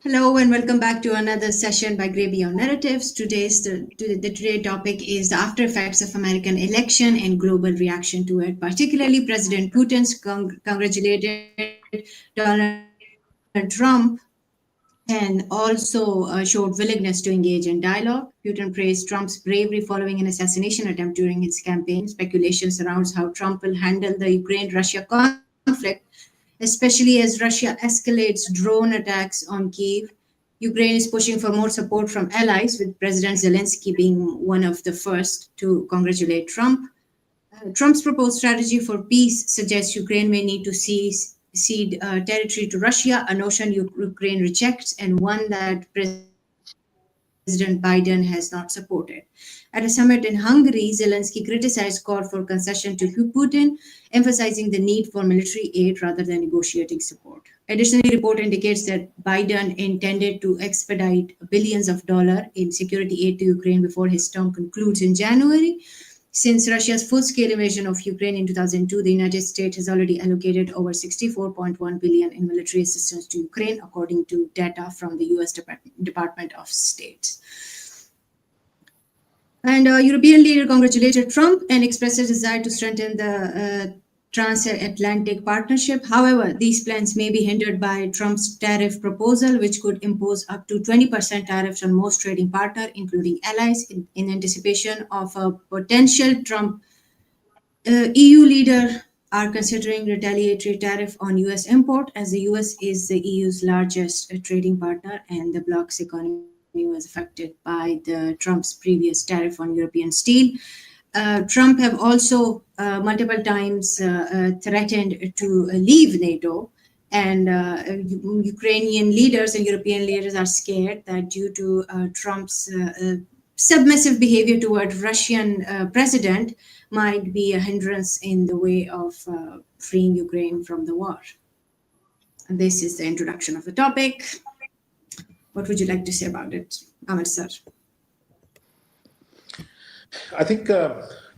Hello and welcome back to another session by Gravy on Narratives. Today topic is the after effects of American election and global reaction to it. Particularly, President Putin's congratulated Donald Trump and also showed willingness to engage in dialogue. Putin praised Trump's bravery following an assassination attempt during his campaign. Speculation surrounds how Trump will handle the Ukraine-Russia conflict, especially as Russia escalates drone attacks on Kyiv. Ukraine is pushing for more support from allies, with President Zelenskyy being one of the first to congratulate Trump. Trump's proposed strategy for peace suggests Ukraine may need to cede territory to Russia, a notion Ukraine rejects and one that President Biden has not supported. At a summit in Hungary, Zelensky criticized call for concession to Putin, emphasizing the need for military aid rather than negotiating support. Additionally, report indicates that Biden intended to expedite billions of dollars in security aid to Ukraine before his term concludes in January. Since Russia's full-scale invasion of Ukraine in 2002, the United States has already allocated over 64.1 billion in military assistance to Ukraine, according to data from the U.S. Department of State. And European leader congratulated Trump and expressed a desire to strengthen the transatlantic partnership. However, these plans may be hindered by Trump's tariff proposal, which could impose up to 20% tariffs on most trading partners, including allies, in anticipation of a potential Trump. EU leaders are considering retaliatory tariff on US import, as the US is the EU's largest trading partner and the bloc's economy was affected by the Trump's previous tariff on European steel. Trump have also multiple times threatened to leave NATO, and Ukrainian leaders and European leaders are scared that due to Trump's submissive behavior toward Russian president might be a hindrance in the way of freeing Ukraine from the war. And this is the introduction of the topic. What would you like to say about it, Amar sir? I think,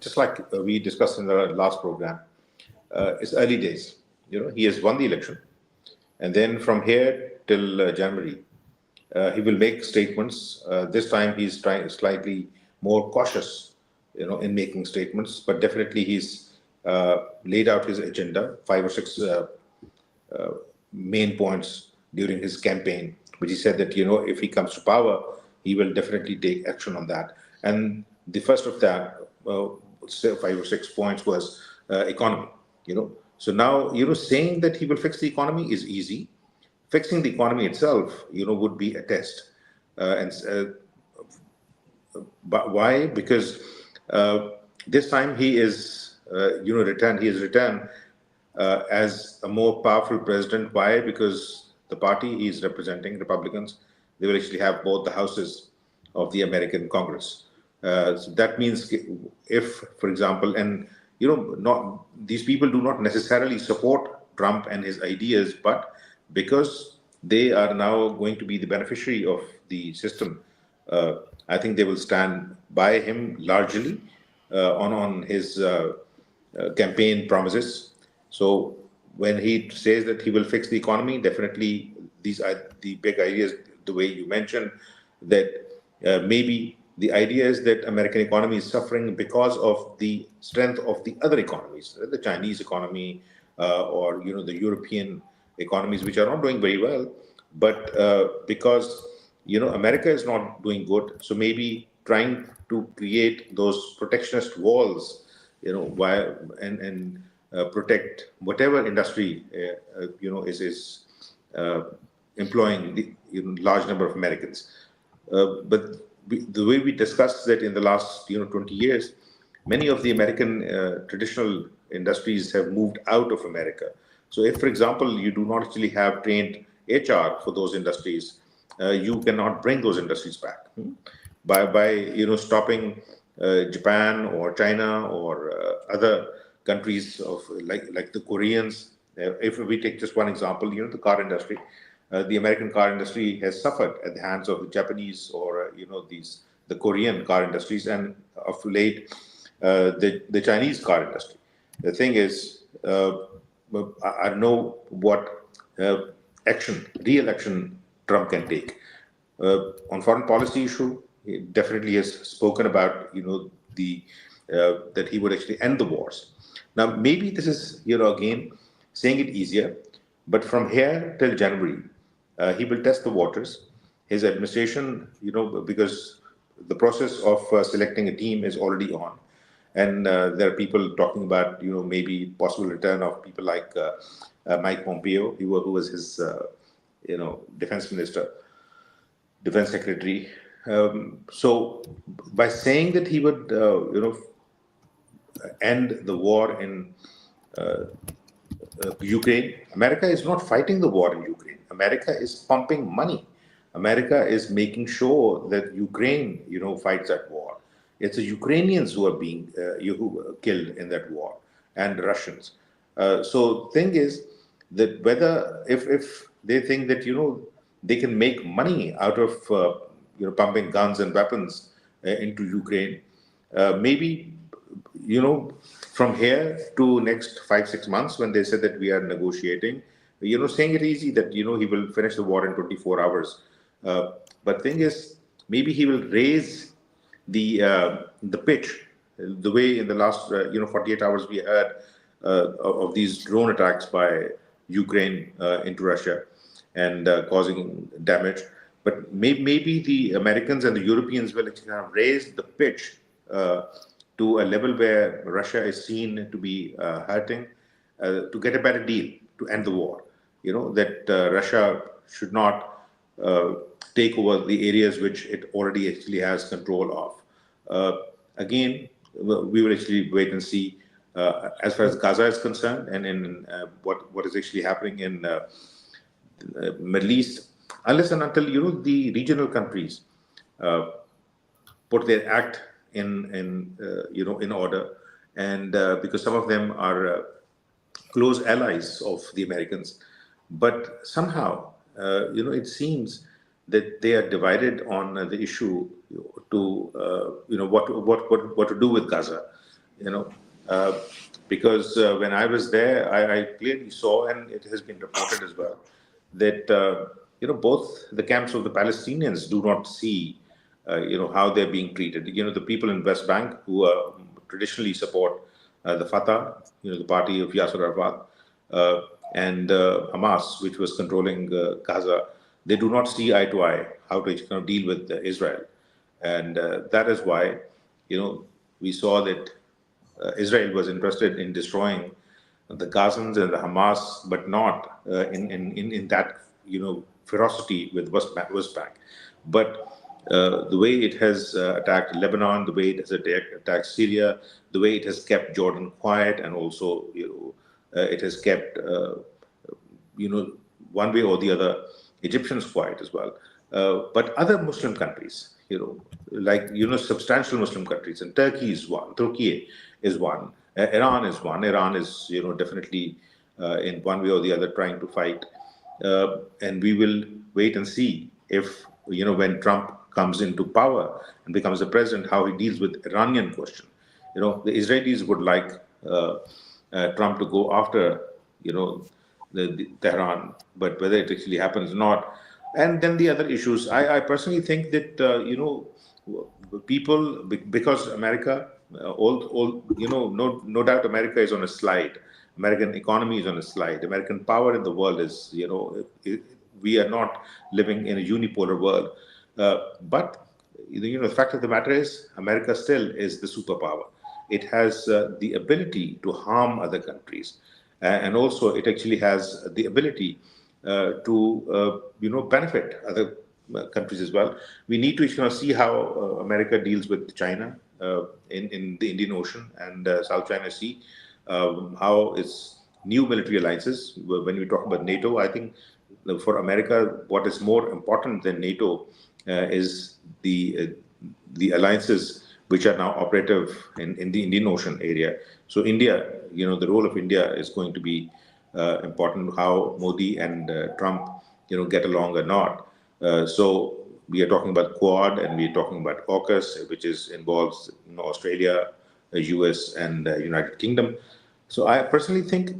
just like we discussed in the last program, it's early days. He has won the election, and then from here till January, he will make statements. This time, he's trying slightly more cautious, in making statements. But definitely, he's laid out his agenda, 5 or 6 main points during his campaign, which he said that if he comes to power, he will definitely take action on that. And the first of that, 5 or 6 points, was economy. So now saying that he will fix the economy is easy. Fixing the economy itself, would be a test. But why? Because this time he is, returned. He has returned as a more powerful president. Why? Because the party he is representing, Republicans, they will actually have both the houses of the American Congress. So that means if, for example, and not these people do not necessarily support Trump and his ideas, but because they are now going to be the beneficiary of the system, I think they will stand by him largely on his campaign promises. So when he says that he will fix the economy, definitely these are the big ideas, the way you mentioned, that maybe the idea is that American economy is suffering because of the strength of the other economies, the Chinese economy or the European economies, which are not doing very well, but because America is not doing good, so maybe trying to create those protectionist walls, and protect whatever industry is employing the large number of Americans. But the way we discussed that in the last 20 years, many of the American traditional industries have moved out of America. So if, for example, you do not actually have trained HR for those industries, you cannot bring those industries back. By stopping Japan or China or other countries of like the Koreans. If we take just one example, the car industry. The American car industry has suffered at the hands of the Japanese or the Korean car industries, and of late the Chinese car industry. The thing is, I know what real action Trump can take. On foreign policy issue, he definitely has spoken about, the that he would actually end the wars. Now, maybe this is, again, saying it easier, but from here till January, he will test the waters. His administration, because the process of selecting a team is already on, and there are people talking about, maybe possible return of people like Mike Pompeo, who was his, defense minister, defense secretary. So by saying that he would, end the war in Ukraine, America is not fighting the war in Ukraine. America is pumping money. America is making sure that Ukraine, fights that war. It's the Ukrainians who are being killed in that war, and Russians. So thing is that whether if they think that they can make money out of pumping guns and weapons into Ukraine, maybe from here to next 5 6 months, when they said that we are negotiating, saying it easy that he will finish the war in 24 hours. But thing is, maybe he will raise the pitch, the way in the last 48 hours we heard of these drone attacks by Ukraine into Russia, and causing damage. But maybe the Americans and the Europeans will actually kind of raise the pitch to a level where Russia is seen to be hurting, to get a better deal to end the war. That Russia should not take over the areas which it already actually has control of. Again, we will actually wait and see as far as Gaza is concerned, and in what is actually happening in Middle East, unless and until the regional countries put their act in order, and because some of them are close allies of the Americans, but somehow it seems that they are divided on the issue to what to do with Gaza, because when I was there, I clearly saw, and it has been reported as well, that both the camps of the Palestinians do not see how they're being treated. The people in West Bank who traditionally support the Fatah, the party of Yasser Arafat, and Hamas, which was controlling Gaza, they do not see eye to eye how to deal with Israel, and that is why we saw that Israel was interested in destroying the Gazans and the Hamas, but not in that ferocity with West Bank. But the way it has attacked Lebanon, the way it has attacked Syria, the way it has kept Jordan quiet, and also it has kept one way or the other Egyptians quiet as well. But other Muslim countries, like substantial Muslim countries, and Turkey is one, Turkey is one, Iran is one. Iran is definitely in one way or the other trying to fight, and we will wait and see if when Trump comes into power and becomes the president, how he deals with Iranian question. The Israelis would like Trump to go after the Tehran, but whether it actually happens or not. And then the other issues, I personally think that people, because America, no doubt America is on a slide. American economy is on a slide. American power in the world is, we are not living in a unipolar world. But the fact of the matter is, America still is the superpower. It has the ability to harm other countries, and also it actually has the ability to benefit other countries as well. We need to see how America deals with China in the Indian Ocean and South China Sea, how its new military alliances. When we talk about NATO, I think for America, what is more important than NATO is the alliances which are now operative in the Indian Ocean area. So India, the role of India is going to be important. How Modi and Trump, get along or not. So we are talking about Quad, and we are talking about AUKUS, which involves Australia, US, and United Kingdom. So I personally think,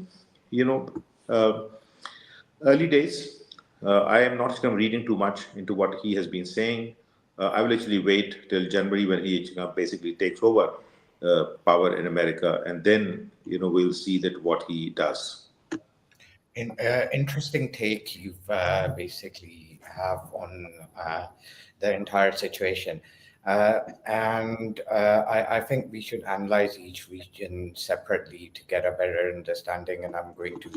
early days, I am not reading too much into what he has been saying. I will actually wait till January when he basically takes over power in America, and then we'll see that what he does. Interesting take you've basically have on the entire situation. And I think we should analyze each region separately to get a better understanding. And I'm going to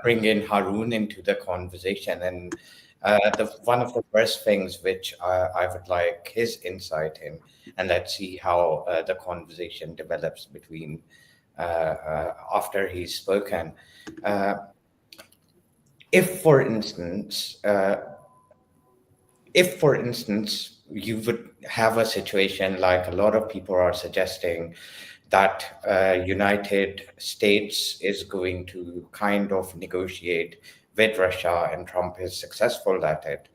bring in Haroon into the conversation. And one of the first things which I would like his insight in, and let's see how the conversation develops between after he's spoken. If, for instance, you would have a situation like a lot of people are suggesting that United States is going to kind of negotiate with Russia, and Trump is successful at it,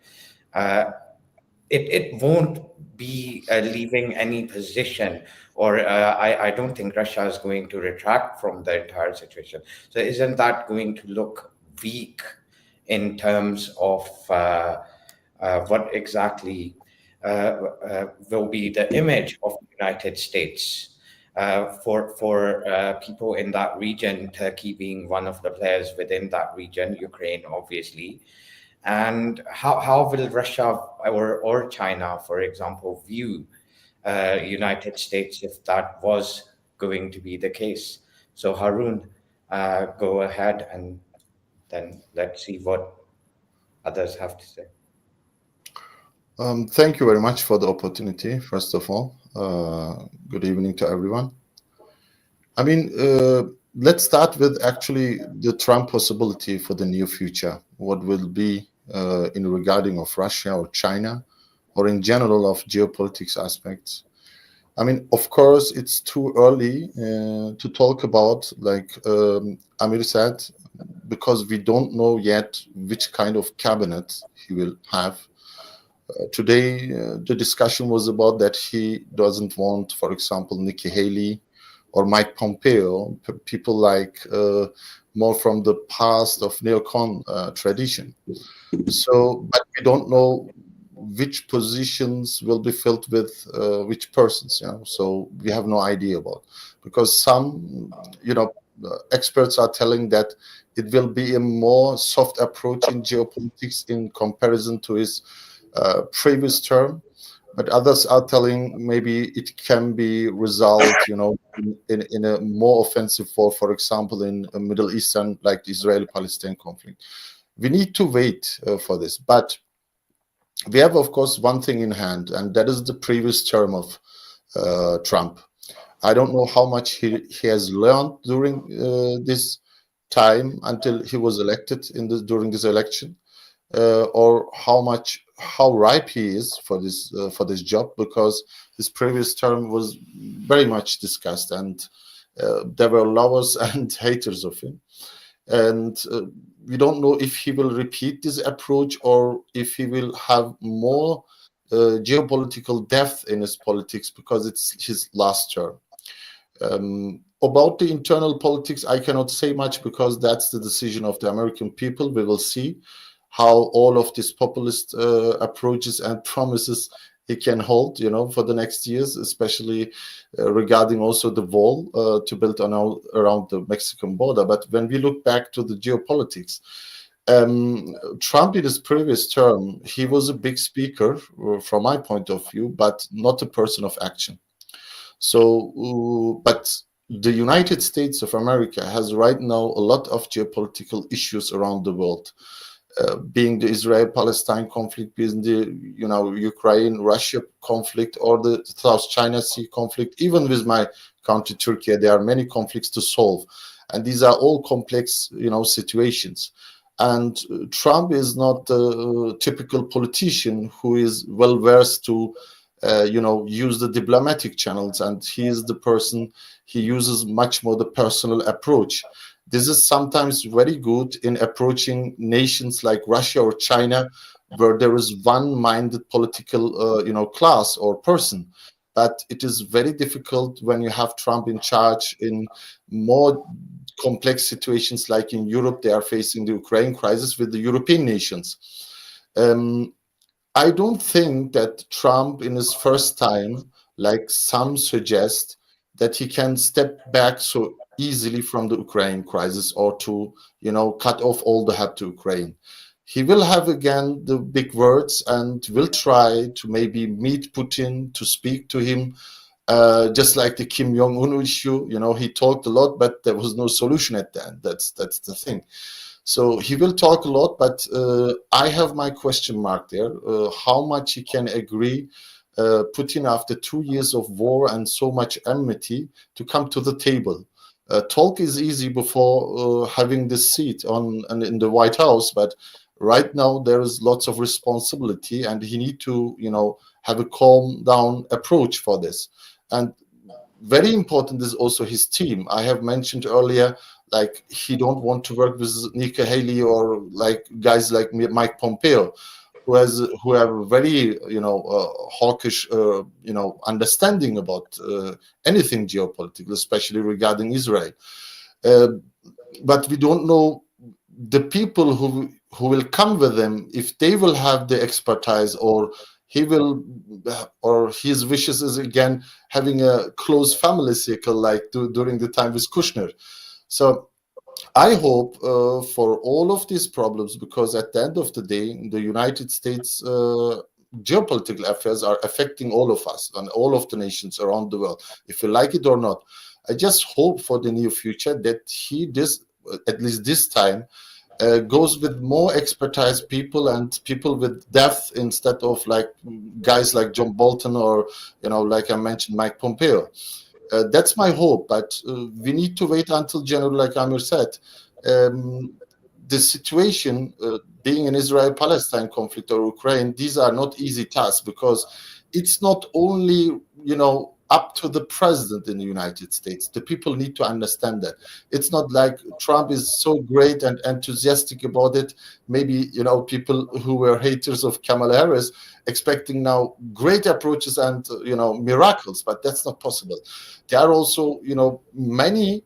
it won't be leaving any position, or I don't think Russia is going to retract from the entire situation. So isn't that going to look weak in terms of what exactly will be the image of the United States for people in that region, Turkey being one of the players within that region, Ukraine obviously, and how will Russia or China, for example, view United States if that was going to be the case? So Haroon, go ahead, and then let's see what others have to say. Thank you very much for the opportunity, first of all. Good evening to everyone. I mean, let's start with actually the Trump possibility for the near future. What will be in regarding of Russia or China, or in general of geopolitics aspects. I mean, of course, it's too early to talk about, like Amir said, because we don't know yet which kind of cabinet he will have. Today, the discussion was about that he doesn't want, for example, Nikki Haley or Mike Pompeo, people like more from the past of neocon tradition. So, but we don't know which positions will be filled with which persons, so we have no idea about, because some experts are telling that it will be a more soft approach in geopolitics in comparison to his previous term, but others are telling maybe it can be resolved in a more offensive for example in a Middle Eastern, like the Israeli-Palestine conflict. We need to wait for this, but we have, of course, one thing in hand, and that is the previous term of Trump. I don't know how much he has learned during this time until he was elected during this election, or how ripe he is for this job, because his previous term was very much discussed, and there were lovers and haters of him. And we don't know if he will repeat this approach or if he will have more geopolitical depth in his politics, because it's his last term. About the internal politics, I cannot say much, because that's the decision of the American people. We will see how all of these populist approaches and promises he can hold, for the next years, especially regarding also the wall to build around the Mexican border. But when we look back to the geopolitics, Trump in his previous term, he was a big speaker from my point of view, but not a person of action. So, but the United States of America has right now a lot of geopolitical issues around the world. Being the Israel-Palestine conflict, being the Ukraine-Russia conflict, or the South China Sea conflict. Even with my country Turkey, there are many conflicts to solve, and these are all complex, situations. And Trump is not a typical politician who is well versed to, use the diplomatic channels, and he is the person. He uses much more the personal approach. This is sometimes very good in approaching nations like Russia or China, where there is one-minded political, class or person. But it is very difficult when you have Trump in charge in more complex situations like in Europe, they are facing the Ukraine crisis with the European nations. I don't think that Trump, in his first time, like some suggest, that he can step back so easily from the Ukraine crisis or to, cut off all the help to Ukraine. He will have again the big words and will try to maybe meet Putin, to speak to him, just like the Kim Jong-un issue. He talked a lot, but there was no solution at the end. That's the thing. So he will talk a lot, but I have my question mark there. How much he can agree Putin, after 2 years of war and so much enmity, to come to the table. Talk is easy before having the seat in the White House, but right now there is lots of responsibility, and he need to, have a calm down approach for this. And very important is also his team. I have mentioned earlier, like, he don't want to work with Nikki Haley or like guys like Mike Pompeo, who have a very hawkish understanding about anything geopolitical, especially regarding Israel. But we don't know the people who will come with him, if they will have the expertise, or his wishes is again having a close family circle like during the time with Kushner. So I hope for all of these problems, because at the end of the day, the United States geopolitical affairs are affecting all of us and all of the nations around the world, if you like it or not. I just hope for the near future that at least this time, goes with more expertise people and people with depth, instead of like guys like John Bolton or, like I mentioned, Mike Pompeo. That's my hope, but we need to wait until January, like Amir said. The situation, being an Israel-Palestine conflict or Ukraine, these are not easy tasks, because it's not only, up to the president in the United States. The people need to understand that. It's not like Trump is so great and enthusiastic about it. Maybe, people who were haters of Kamala Harris expecting now great approaches and, miracles, but that's not possible. There are also, many,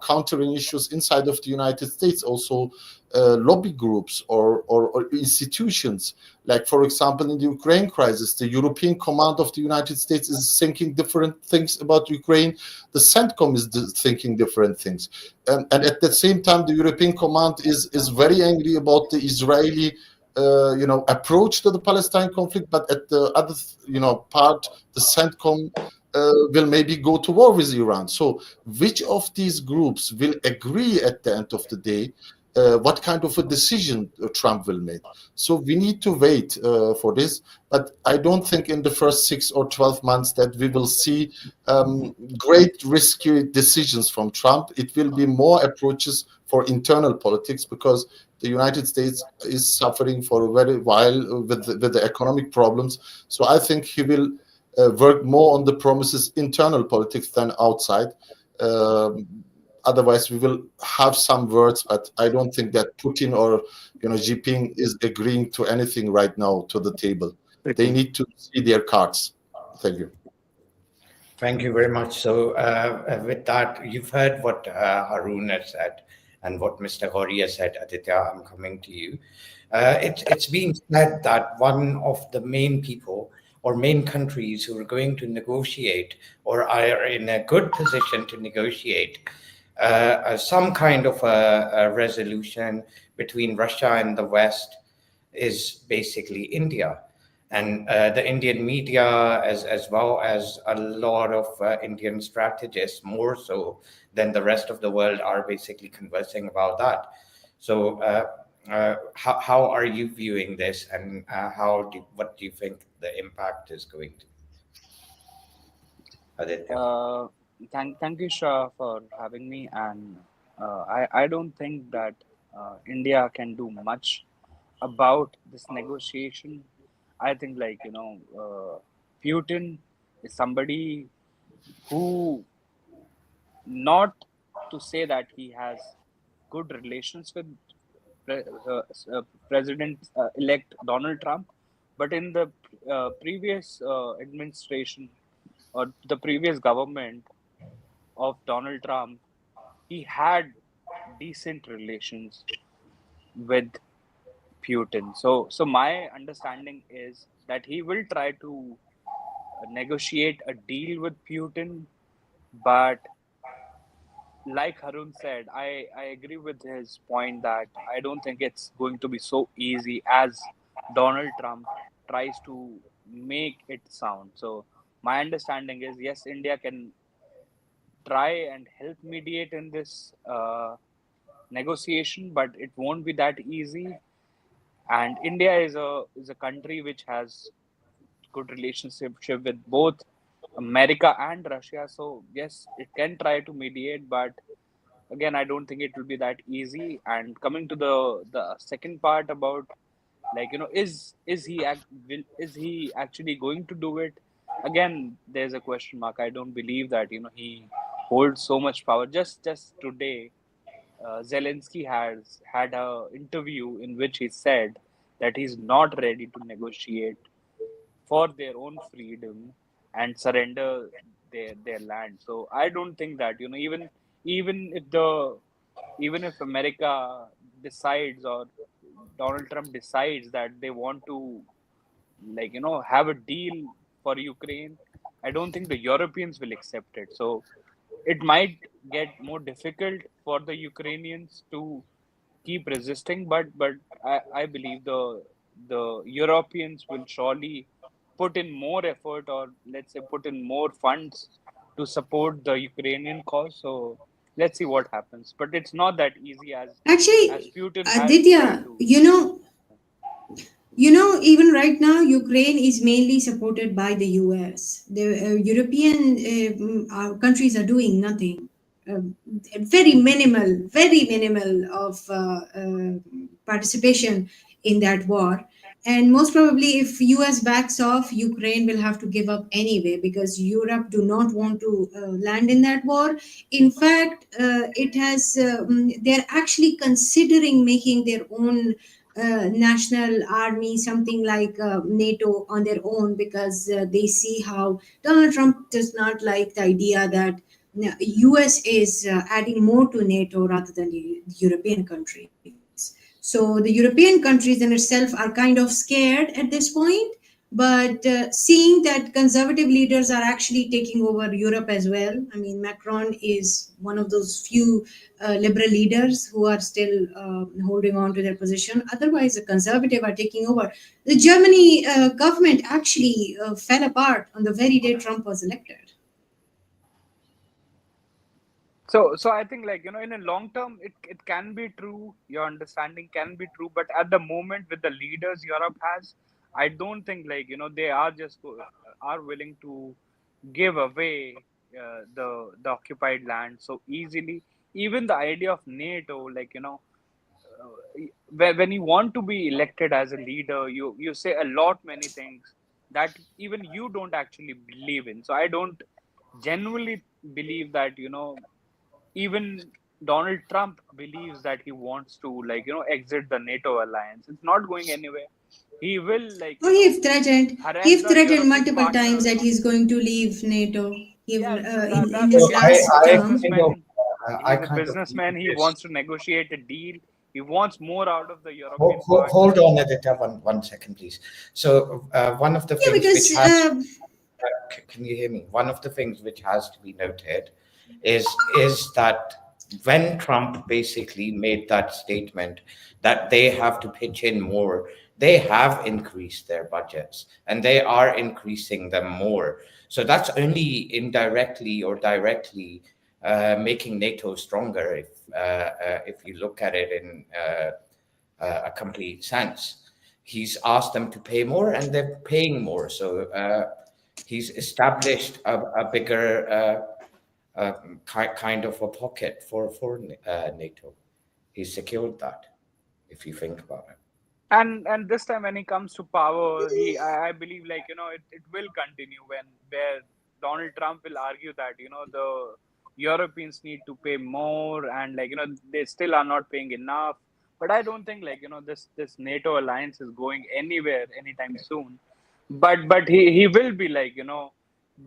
countering issues inside of the United States, also lobby groups or institutions. Like, for example, in the Ukraine crisis, the European Command of the United States is thinking different things about Ukraine. The CENTCOM is thinking different things. And at the same time, the European Command is very angry about the Israeli approach to the Palestine conflict, but at the other, part, the CENTCOM will maybe go to war with Iran. So which of these groups will agree at the end of the day what kind of a decision Trump will make? So we need to wait for this. But I don't think in the first 6 or 12 months that we will see great risky decisions from Trump. It will be more approaches for internal politics, because the United States is suffering for a very while with the economic problems. So I think he will work more on the promises internal politics than outside. Otherwise, we will have some words, but I don't think that Putin or Xi Jinping is agreeing to anything right now to the table. They need to see their cards. Thank you. Thank you very much. So with that, you've heard what Harun has said and what Mr. Ghori has said. Aditya, I'm coming to you. It's being said that one of the main people or main countries who are going to negotiate or are in a good position to negotiate some kind of a resolution between Russia and the West is basically India. And the Indian media, as well as a lot of Indian strategists, more so than the rest of the world, are basically conversing about that. So how are you viewing this, and what do you think the impact is going to be? Aditya. Thank you, Shah, for having me. And I don't think that India can do much about this negotiation. I think, Putin is somebody who, not to say that he has good relations with President-elect Donald Trump, but in the previous administration or the previous government of Donald Trump, he had decent relations with Putin. So my understanding is that he will try to negotiate a deal with Putin, but like Harun said, I agree with his point that I don't think it's going to be so easy as Donald Trump tries to make it sound. So my understanding is yes, India can try and help mediate in this negotiation, but it won't be that easy. And India is a country which has good relationship with both America and Russia. So yes, it can try to mediate, but again, I don't think it will be that easy. And coming to the second part about, like, is he actually going to do it? Again, there's a question mark. I don't believe that he holds so much power. Just today, Zelensky has had a interview in which he said that he's not ready to negotiate for their own freedom and surrender their land. So I don't think that even if America decides, or Donald Trump decides that they want to, like, have a deal for Ukraine, I don't think the Europeans will accept it. So it might get more difficult for the Ukrainians to keep resisting, but I believe the Europeans will surely put in more effort, or let's say put in more funds to support the Ukrainian cause. So let's see what happens. But it's not that easy as Actually, Putin has tried Aditya, to. even right now, Ukraine is mainly supported by the US. The European countries are doing nothing. Very minimal of participation in that war. And most probably, if US backs off, Ukraine will have to give up anyway because Europe do not want to land in that war. In fact, they're actually considering making their own national army, something like NATO on their own, because they see how Donald Trump does not like the idea that US is adding more to NATO rather than the European countries. So the European countries in itself are kind of scared at this point. But seeing that conservative leaders are actually taking over Europe as well, I mean, Macron is one of those few liberal leaders who are still holding on to their position. Otherwise, the conservative are taking over. The Germany government actually fell apart on the very day Trump was elected. So I think, like, in a long term, it can be true. Your understanding can be true, but at the moment, with the leaders Europe has, I don't think, like, they are are willing to give away the occupied land so easily. Even the idea of NATO, like, when you want to be elected as a leader, you say a lot many things that even you don't actually believe in. So I don't genuinely believe that even Donald Trump believes that he wants to, like, exit the NATO alliance. It's not going anywhere. He will, like, Oh, harass he've the threatened European multiple times partners. that he's going to leave NATO. Yeah, so In that's the his So thing. He's last a term. businessman. I He's a kind of businessman. He yes. wants to negotiate a deal. He wants more out of the European Hold partners. on, editor, one second, please. So one of the Yeah, things which because has can you hear me? One of the things which has to be noted is that when Trump basically made that statement that they have to pitch in more, they have increased their budgets and they are increasing them more. So that's only indirectly or directly making NATO stronger if you look at it in a complete sense. He's asked them to pay more and they're paying more. So he's established a bigger kind of a pocket for NATO. He's secured that, if you think about it. And this time, when he comes to power, I believe, like, it will continue where Donald Trump will argue that the Europeans need to pay more, and, like, they still are not paying enough. But I don't think, like, this NATO alliance is going anywhere anytime soon. But he will be, like,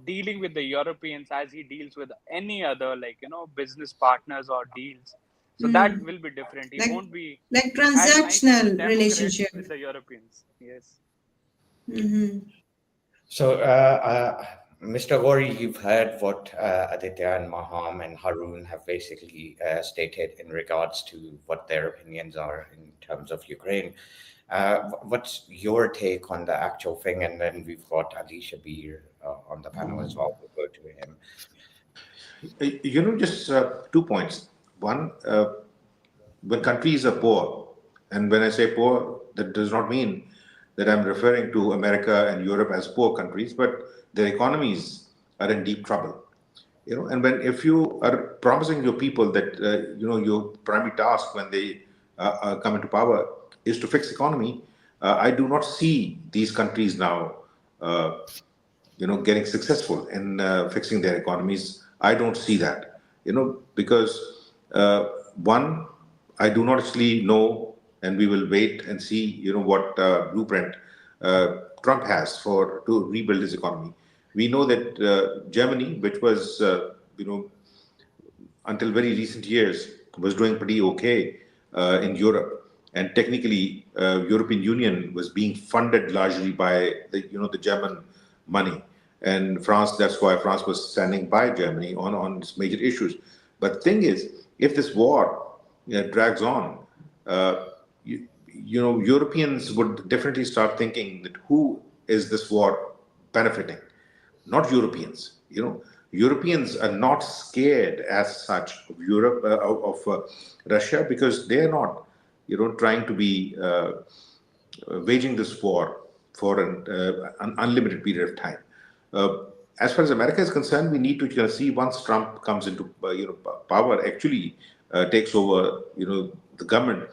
dealing with the Europeans as he deals with any other, like, business partners or deals. So that will be different. He Like won't be like as nice as transactional Democrats relationship. with the Europeans. Yes. So, Mr. Gori, you've heard what Aditya and Maham and Harun have basically stated in regards to what their opinions are in terms of Ukraine. What's your take on the actual thing? And then we've got Ali Shabir on the panel as well. We'll go to him. Just 2 points. One, when countries are poor, and when I say poor, that does not mean that I'm referring to America and Europe as poor countries, but their economies are in deep trouble. And if you are promising your people that your primary task when they come into power is to fix economy, I do not see these countries now getting successful in fixing their economies. I don't see that, because one, I do not actually know, and we will wait and see, what blueprint Trump has to rebuild his economy. We know that Germany, which was, until very recent years, was doing pretty okay in Europe, and technically, European Union was being funded largely by the German money, and France. That's why France was standing by Germany on major issues. But the thing is, if this war drags on, Europeans would definitely start thinking that who is this war benefiting? Not Europeans. Europeans are not scared as such of Europe of Russia, because they are not, trying to be waging this war for an unlimited period of time. As far as America is concerned, we need to see, once Trump comes into power, actually takes over the government,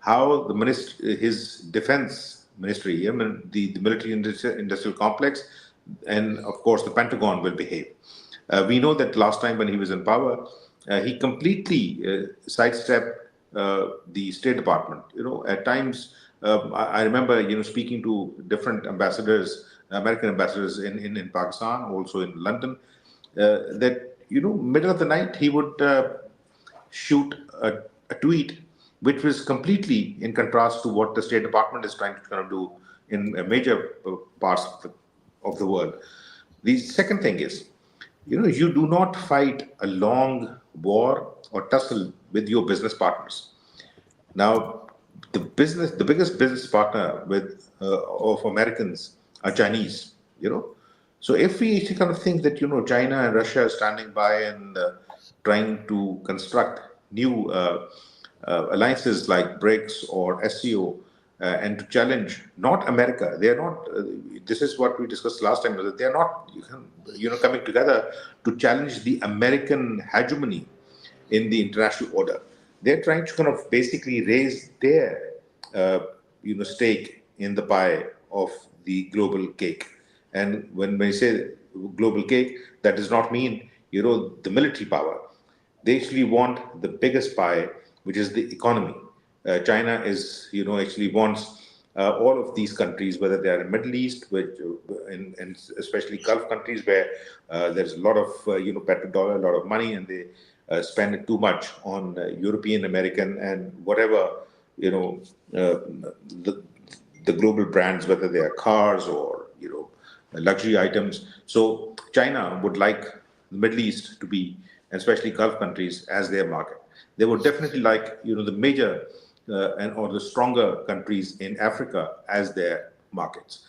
how his defense ministry, I mean, the military industrial complex, and of course the Pentagon will behave. We know that last time when he was in power, he completely sidestepped the State Department. At times, I remember speaking to different ambassadors, American ambassadors in Pakistan, also in London, that middle of the night he would shoot a tweet which was completely in contrast to what the State Department is trying to kind of do in major parts of the world. The second thing is, you do not fight a long war or tussle with your business partners. Now, the biggest business partner of Americans are Chinese. So if we kind of think that China and Russia are standing by and trying to construct new alliances like BRICS or SCO, and to challenge not America, they are not. This is what we discussed last time. That they are not, coming together to challenge the American hegemony in the international order. They're trying to kind of basically raise their, stake in the pie of the global cake. And when we say global cake, that does not mean the military power. They actually want the biggest pie, which is the economy. China is, actually wants all of these countries, whether they are in Middle East, which, and especially Gulf countries, where there's a lot of, petrodollar, a lot of money, and they spend it too much on European, American, and whatever, the global brands, whether they are cars or, luxury items. So China would like the Middle East to be, especially Gulf countries, as their market. They would definitely like, the major or the stronger countries in Africa as their markets.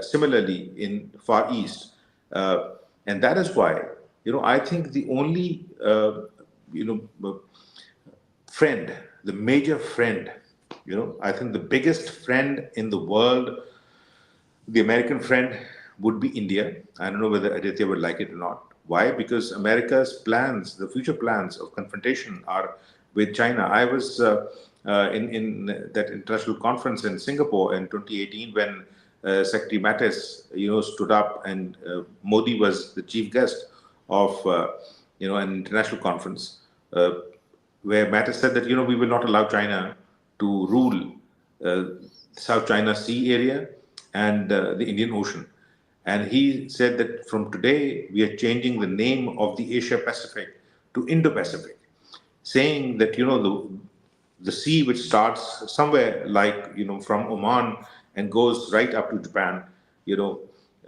Similarly, in Far East, and that is why, I think the only, friend, the major friend, I think the biggest friend in the world, the American friend, would be India. I don't know whether Aditya would like it or not. Why? Because America's plans, the future plans of confrontation, are with China. I was in that international conference in Singapore in 2018 when Secretary Mattis, stood up, and Modi was the chief guest of, an international conference, where Mattis said that, we will not allow China to rule South China Sea area and the Indian Ocean. And he said that from today, we are changing the name of the Asia Pacific to Indo-Pacific, saying that, the sea which starts somewhere like, from Oman and goes right up to Japan,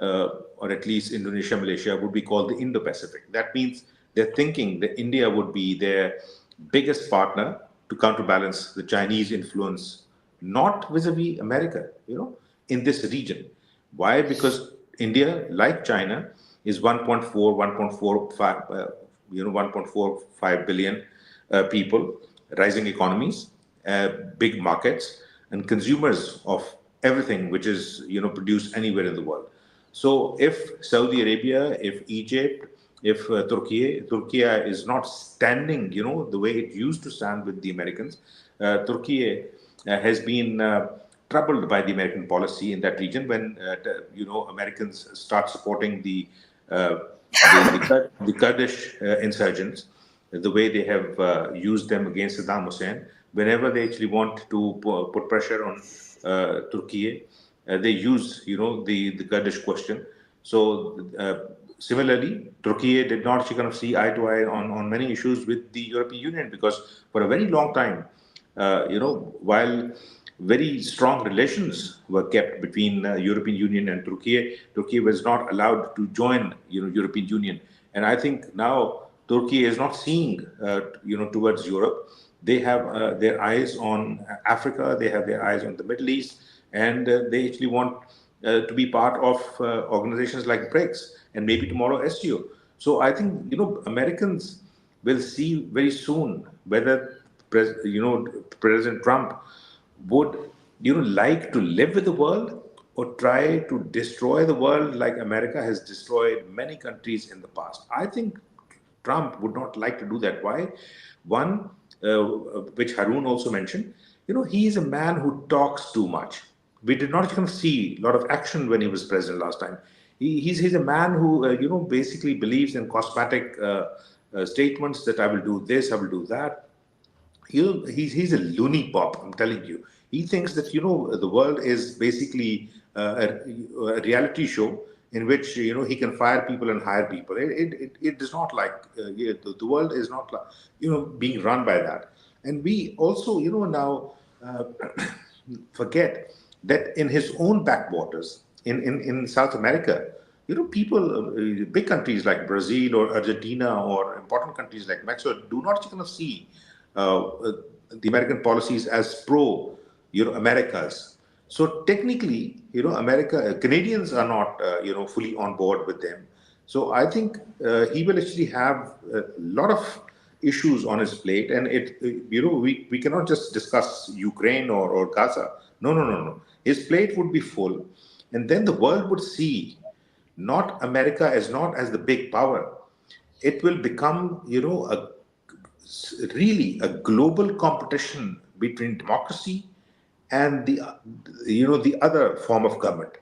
or at least Indonesia, Malaysia, would be called the Indo-Pacific. That means they're thinking that India would be their biggest partner to counterbalance the Chinese influence, not vis-a-vis America, in this region. Why? Because India, like China, is 1.45, 1.45 billion people, rising economies, big markets, and consumers of everything which is produced anywhere in the world. So if Saudi Arabia, if Egypt, if Turkey is not standing, the way it used to stand with the Americans, Turkey has been troubled by the American policy in that region when Americans start supporting the Kurdish insurgents, the way they have used them against Saddam Hussein. Whenever they actually want to put pressure on Turkey, they use the Kurdish question. So similarly, Turkey did not kind of see eye to eye on many issues with the European Union, because for a very long time, while very strong relations were kept between European Union and Turkey. Turkey was not allowed to join, European Union, and I think now Turkey is not seeing, towards Europe. They have their eyes on Africa. They have their eyes on the Middle East, and they actually want to be part of organizations like BRICS and maybe tomorrow SGO. So I think Americans will see very soon whether President Trump would like to live with the world or try to destroy the world like America has destroyed many countries in the past. I think Trump would not like to do that. Why? One, which Haroon also mentioned, he is a man who talks too much. We did not even see a lot of action when he was president last time. He's a man who basically believes in cosmetic statements that I will do this, I will do that. He's a loony pop, I'm telling you. He thinks that the world is basically a reality show in which he can fire people and hire people. It is not like the world is not like, being run by that. And we also now forget that in his own backwaters in South America, people, big countries like Brazil or Argentina or important countries like Mexico do not kind of see the American policies as pro, Americas. So technically, Canadians are not, fully on board with them. So I think he will actually have a lot of issues on his plate, and we cannot just discuss Ukraine or Gaza. No. His plate would be full, and then the world would see not America as not as the big power. It will become, really a global competition between democracy and the other form of government.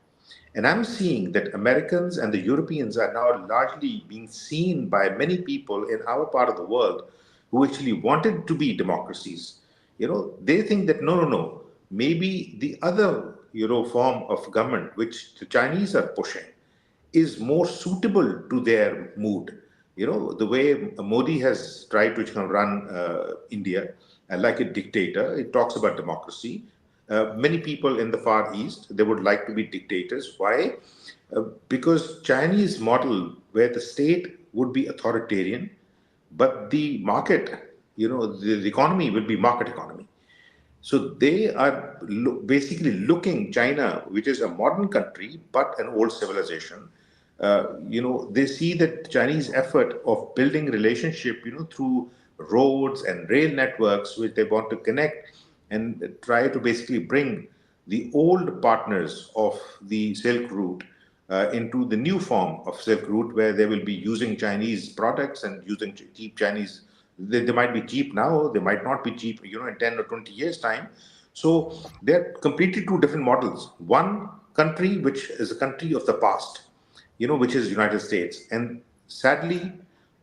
And I'm seeing that Americans and the Europeans are now largely being seen by many people in our part of the world who actually wanted to be democracies. They think that no, maybe the other form of government which the Chinese are pushing is more suitable to their mood. The way Modi has tried to run India like a dictator, it talks about democracy. Many people in the Far East, they would like to be dictators. Why? Because Chinese model where the state would be authoritarian, but the market, the economy will be market economy. So they are basically looking China, which is a modern country but an old civilization. They see that Chinese effort of building relationship, through roads and rail networks, which they want to connect and try to basically bring the old partners of the Silk Route into the new form of Silk Route, where they will be using Chinese products and using cheap Chinese. They might be cheap now, they might not be cheap, in 10 or 20 years' time. So they're completely two different models. One country, which is a country of the past, which is United States. And sadly,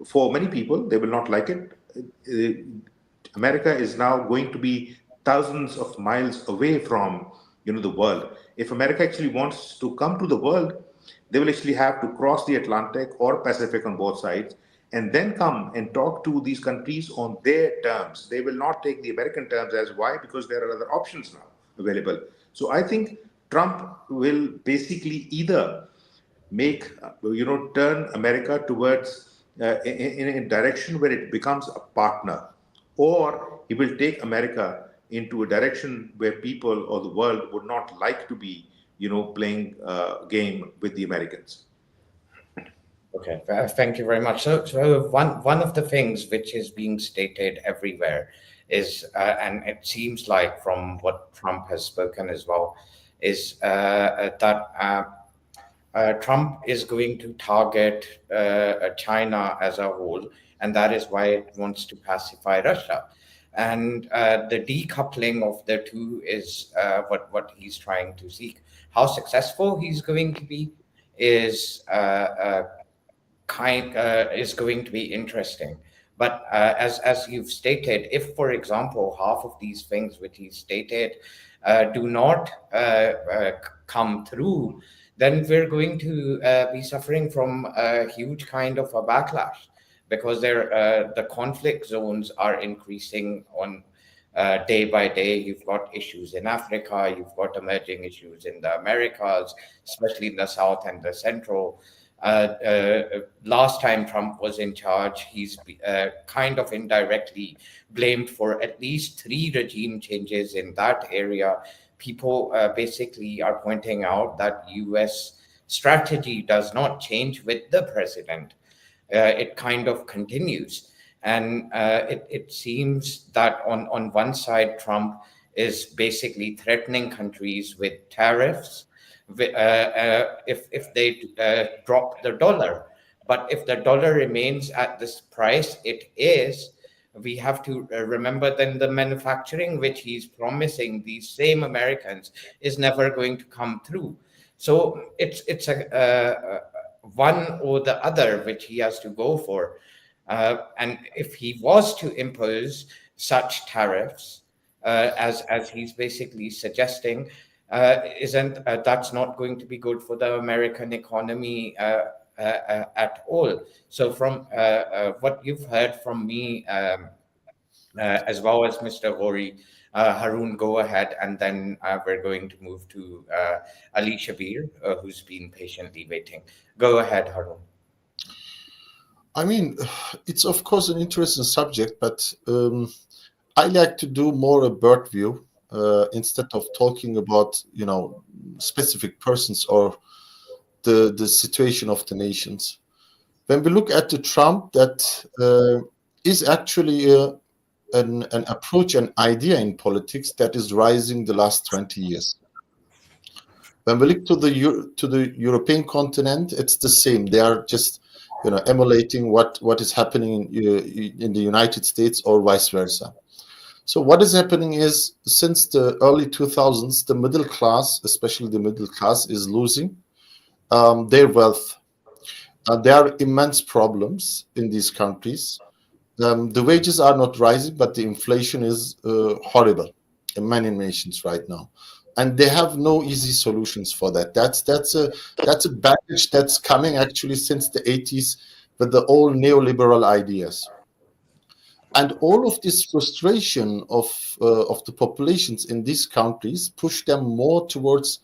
for many people, they will not like it. America is now going to be thousands of miles away from, the world. If America actually wants to come to the world, They will actually have to cross the Atlantic or Pacific on both sides and then come and talk to these countries on their terms. They will not take the American terms. As why? Because there are other options now available. So I think Trump will basically either make, turn America towards in a direction where it becomes a partner, or he will take America into a direction where people or the world would not like to be, playing game with the Americans. Okay, thank you very much. So one of the things which is being stated everywhere is, and it seems like from what Trump has spoken as well, is that Trump is going to target China as a whole, and that is why it wants to pacify Russia. And the decoupling of the two is what he's trying to seek. How successful he's going to be is going to be interesting. But as you've stated, if, for example, half of these things which he stated do not come through, then we're going to be suffering from a huge kind of a backlash, because the conflict zones are increasing on day by day. You've got issues in Africa, you've got emerging issues in the Americas, especially in the South and the Central. Last time Trump was in charge, he's kind of indirectly blamed for at least 3 regime changes in that area. People basically are pointing out that US strategy does not change with the president. It kind of continues. And it seems that on one side, Trump is basically threatening countries with tariffs if they drop the dollar. But if the dollar remains at this price it is, we have to remember then the manufacturing which he's promising these same Americans is never going to come through. So it's a one or the other which he has to go for. And if he was to impose such tariffs as he's basically suggesting, isn't that's not going to be good for the American economy at all. So from what you've heard from me, as well as Mr. Ghori, Harun, go ahead, and then we're going to move to Ali Shabir, who's been patiently waiting. Go ahead, Harun. I mean, it's of course an interesting subject, but I like to do more a bird view instead of talking about, specific persons or the situation of the nations. When we look at the Trump, that is actually an approach, an idea in politics that is rising the last 20 years. When we look to the European continent, it's the same. They are just emulating what is happening in the United States or vice versa. So what is happening is, since the early 2000s, the middle class, especially the middle class, is losing their wealth. There are immense problems in these countries. The wages are not rising, but the inflation is horrible in many nations right now, and they have no easy solutions for that. That's a baggage that's coming actually since the 80s with the old neoliberal ideas. And all of this frustration of the populations in these countries push them more towards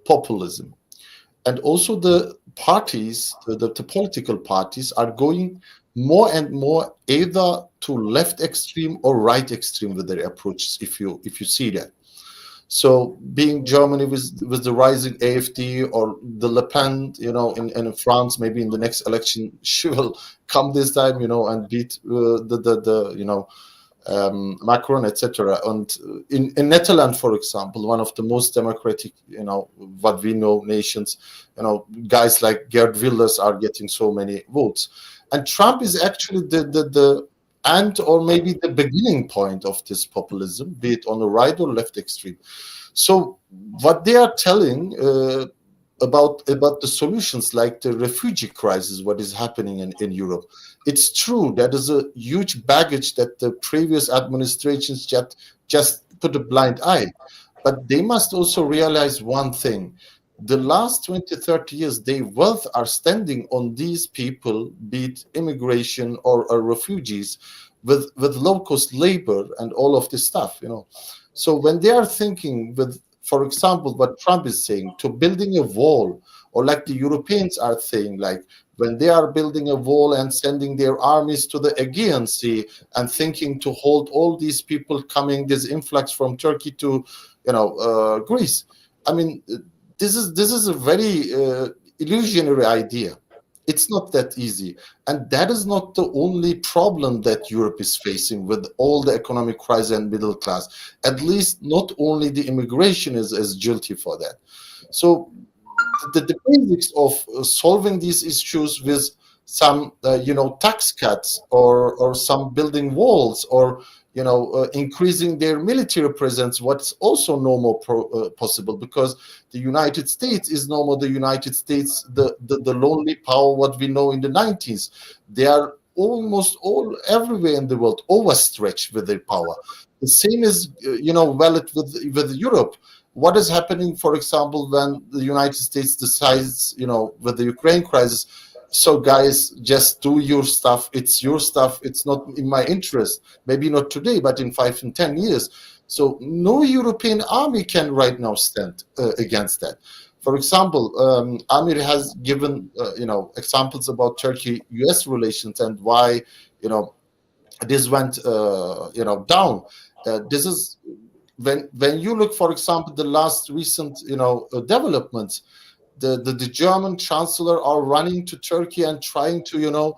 populism. And also the parties, the political parties, are going more and more either to left extreme or right extreme with their approaches, if you see that. So being Germany with the rising AfD, or the Le Pen, in France, maybe in the next election she will come this time, and beat Macron, etc. And in Netherlands, for example, one of the most democratic, what we know nations, guys like Geert Wilders are getting so many votes. And Trump is actually the end, or maybe the beginning point of this populism, be it on the right or left extreme. So what they are telling about the solutions, like the refugee crisis, what is happening in Europe, it's true that is a huge baggage that the previous administrations just put a blind eye. But they must also realize one thing, the last 20, 30 years, their wealth are standing on these people, be it immigration or refugees, with low-cost labor and all of this stuff, you know. So when they are thinking with, for example, what Trump is saying, to building a wall, or like the Europeans are saying, like when they are building a wall and sending their armies to the Aegean Sea and thinking to hold all these people coming, this influx from Turkey to, you know, Greece. I mean, this is a very illusionary idea. It's not that easy, and that is not the only problem that Europe is facing with all the economic crisis and middle class. At least not only the immigration is guilty for that. So the basics of solving these issues with some you know, tax cuts, or some building walls, or you know, increasing their military presence, what's also no more possible, because the United States is no more the United States, the lonely power what we know in the 90s. They are almost all everywhere in the world overstretched with their power. The same is you know, valid with Europe. What is happening, for example, when the United States decides, you know, with the Ukraine crisis, so guys, just do your stuff. It's your stuff. It's not in my interest. Maybe not today, but in 5 and 10 years. So no European army can right now stand against that. For example, Amir has given you know, examples about Turkey-US relations and why, you know, this went you know, down. This is when you look, for example, the last recent, you know, developments. The German chancellor are running to Turkey and trying to, you know,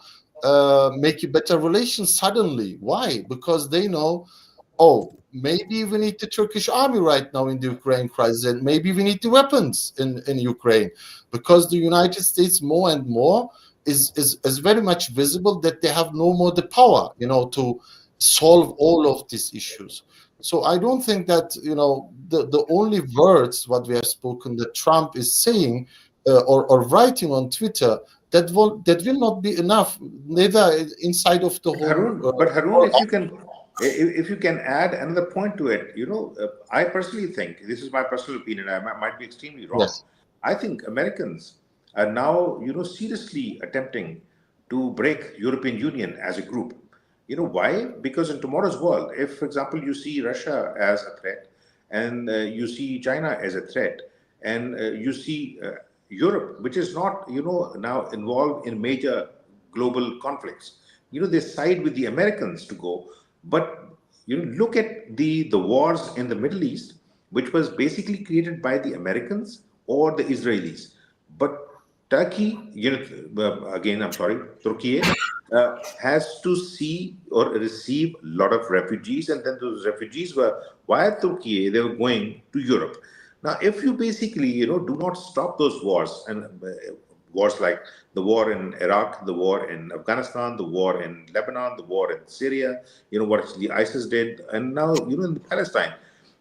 make a better relations suddenly. Why? Because they know, oh, maybe we need the Turkish army right now in the Ukraine crisis, and maybe we need the weapons in Ukraine, because the United States more and more is very much visible that they have no more the power, you know, to solve all of these issues. So I don't think that, you know, the only words what we have spoken that Trump is saying or writing on Twitter, that will not be enough, neither inside of the whole. But Harun, if you can add another point to it, you know, I personally think, this is my personal opinion, I might be extremely wrong. Yes. I think Americans are now, you know, seriously attempting to break European Union as a group. You know why? Because in tomorrow's world, if, for example, you see Russia as a threat, and you see China as a threat, and you see Europe, which is not, you know, now involved in major global conflicts, you know, they side with the Americans to go. But you know, look at the wars in the Middle East, which was basically created by the Americans or the Israelis. But Turkey, you know, again, I'm sorry, Turkey has to see or receive a lot of refugees, and then those refugees were via Turkey, they were going to Europe. Now, if you basically, you know, do not stop those wars, and wars like the war in Iraq, the war in Afghanistan, the war in Lebanon, the war in Syria, you know, what actually ISIS did, and now, you know, in Palestine,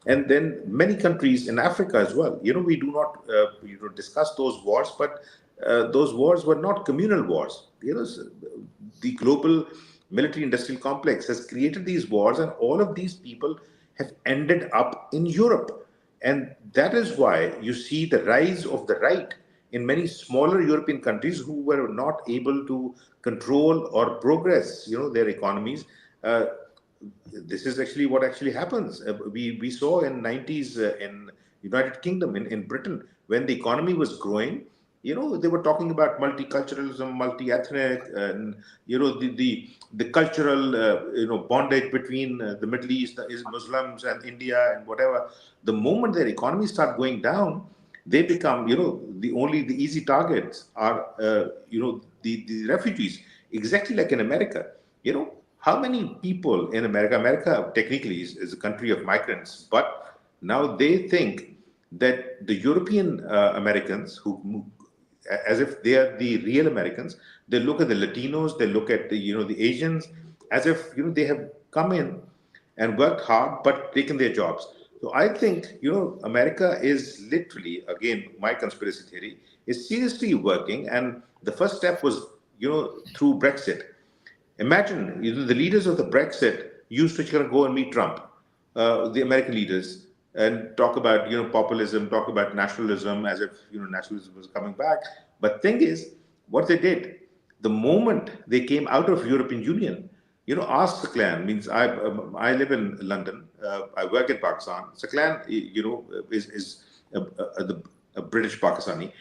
and then many countries in Africa as well. You know, we do not, you know, discuss those wars, but those wars were not communal wars. You know, the global military-industrial complex has created these wars, and all of these people have ended up in Europe. And that is why you see the rise of the right in many smaller European countries who were not able to control or progress, you know, their economies. This is actually what actually happens. We saw in 90s in United Kingdom, in Britain, when the economy was growing, you know, they were talking about multiculturalism, multi-ethnic, and you know, the cultural you know, bondage between the Middle East, the Muslims, and India, and whatever. The moment their economies start going down, they become, you know, the easy targets are you know, the refugees, exactly like in America. You know, how many people in America? America technically is a country of migrants, but now they think that the European Americans who as if they are the real Americans. They look at the Latinos, they look at the, you know, the Asians, as if, you know, they have come in and worked hard but taken their jobs. So I think, you know, America is literally, again, my conspiracy theory, is seriously working, and the first step was, you know, through Brexit. Imagine, you know, the leaders of the Brexit used to go and meet Trump, the American leaders, and talk about, populism, talk about nationalism as if, nationalism was coming back. But thing is, what they did, the moment they came out of European Union, ask Saklan, means I live in London, I work in Pakistan. Saklan, is a British Pakistani.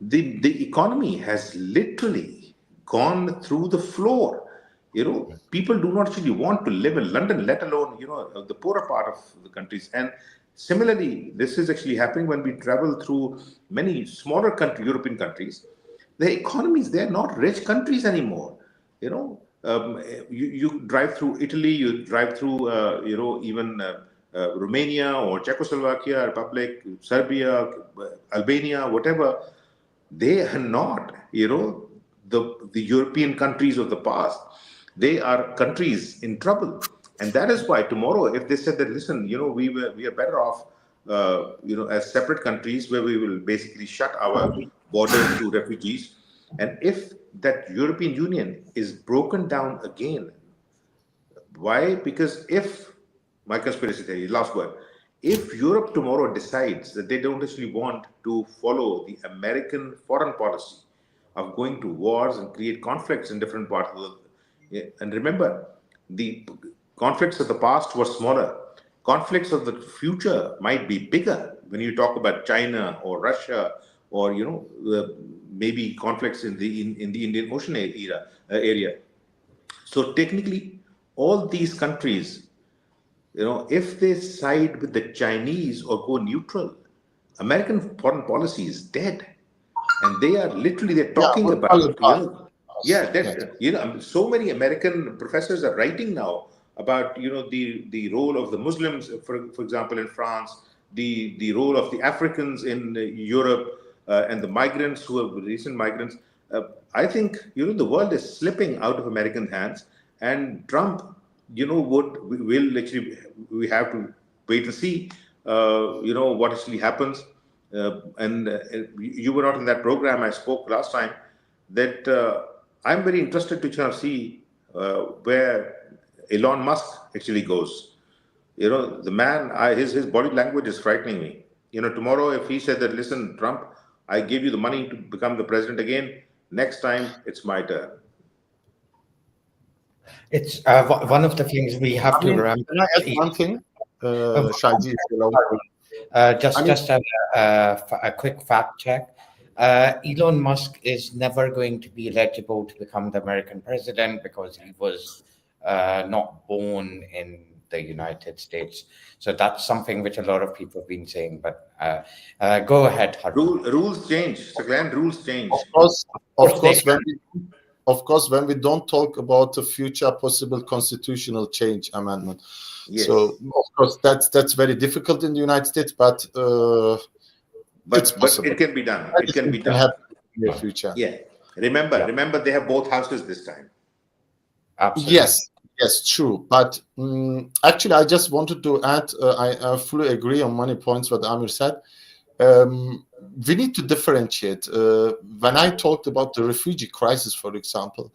The economy has literally gone through the floor. People do not actually want to live in London, let alone, the poorer part of the countries. And similarly, this is actually happening when we travel through many smaller European countries. The economies, they're not rich countries anymore. You drive through Italy, you drive through, even Romania or Czechoslovakia, Republic, Serbia, Albania, whatever. They are not, the European countries of the past. They are countries in trouble. And that is why tomorrow, if they said that, listen, we are better off, as separate countries where we will basically shut our borders to refugees. And if that European Union is broken down again, why? Because if, my conspiracy theory, last word, if Europe tomorrow decides that they don't actually want to follow the American foreign policy of going to wars and create conflicts in different parts of the, and remember, the conflicts of the past were smaller. Conflicts of the future might be bigger when you talk about China or Russia or maybe conflicts in the Indian Ocean area. So technically, all these countries, if they side with the Chinese or go neutral, American foreign policy is dead, and they're talking about so many American professors are writing now about the role of the Muslims, for example, in France, the role of the Africans in Europe, and the migrants who are recent migrants. I think the world is slipping out of American hands, and Trump, we have to wait and see, what actually happens. And you were not in that program. I spoke last time that I'm very interested to kind of see where Elon Musk actually goes. The man, his body language is frightening me. Tomorrow, if he said that, listen, Trump, I give you the money to become the president again, next time it's my turn. It's one of the things we have to remember. Can I add one thing, Shaji? Just a quick fact check. Elon Musk is never going to be eligible to become the American president because he was not born in the United States. So that's something which a lot of people have been saying. But go ahead, Harun. Rules change. So Glenn, rules change. Of course, when we don't talk about a future possible constitutional change amendment. Yes. So of course that's very difficult in the United States, but it can be done. It can be done in the future. Yeah. Remember, they have both houses this time. Absolutely. Yes, true. But actually, I just wanted to add. I fully agree on many points what Amir said. We need to differentiate. When I talked about the refugee crisis, for example,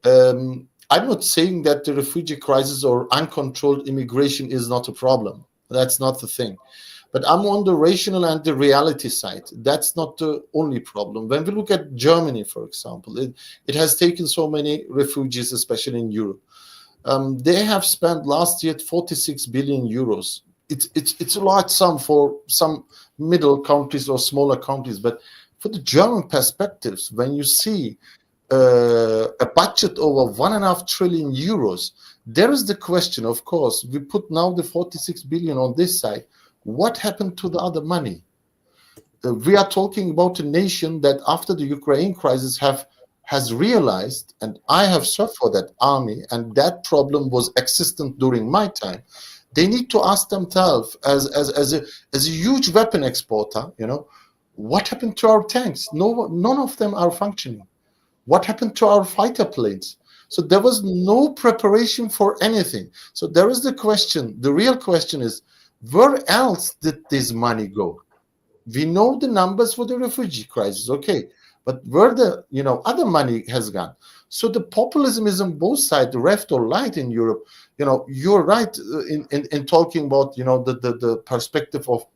I'm not saying that the refugee crisis or uncontrolled immigration is not a problem. That's not the thing. But I'm on the rational and the reality side. That's not the only problem. When we look at Germany, for example, it has taken so many refugees, especially in Europe. They have spent last year 46 billion euros. It's a large sum for some middle countries or smaller countries. But for the German perspectives, when you see a budget over 1.5 trillion euros, there is the question, of course, we put now the 46 billion on this side. What happened to the other money? We are talking about a nation that after the Ukraine crisis has realized, and I have served for that army, and that problem was existent during my time. They need to ask themselves, as a huge weapon exporter, what happened to our tanks? None of them are functioning. What happened to our fighter planes? So there was no preparation for anything. So there is the question. The real question is, where else did this money go? We know the numbers for the refugee crisis, okay, but where the other money has gone. So the populism is on both sides, the left or right in Europe. You're right in talking about the perspective of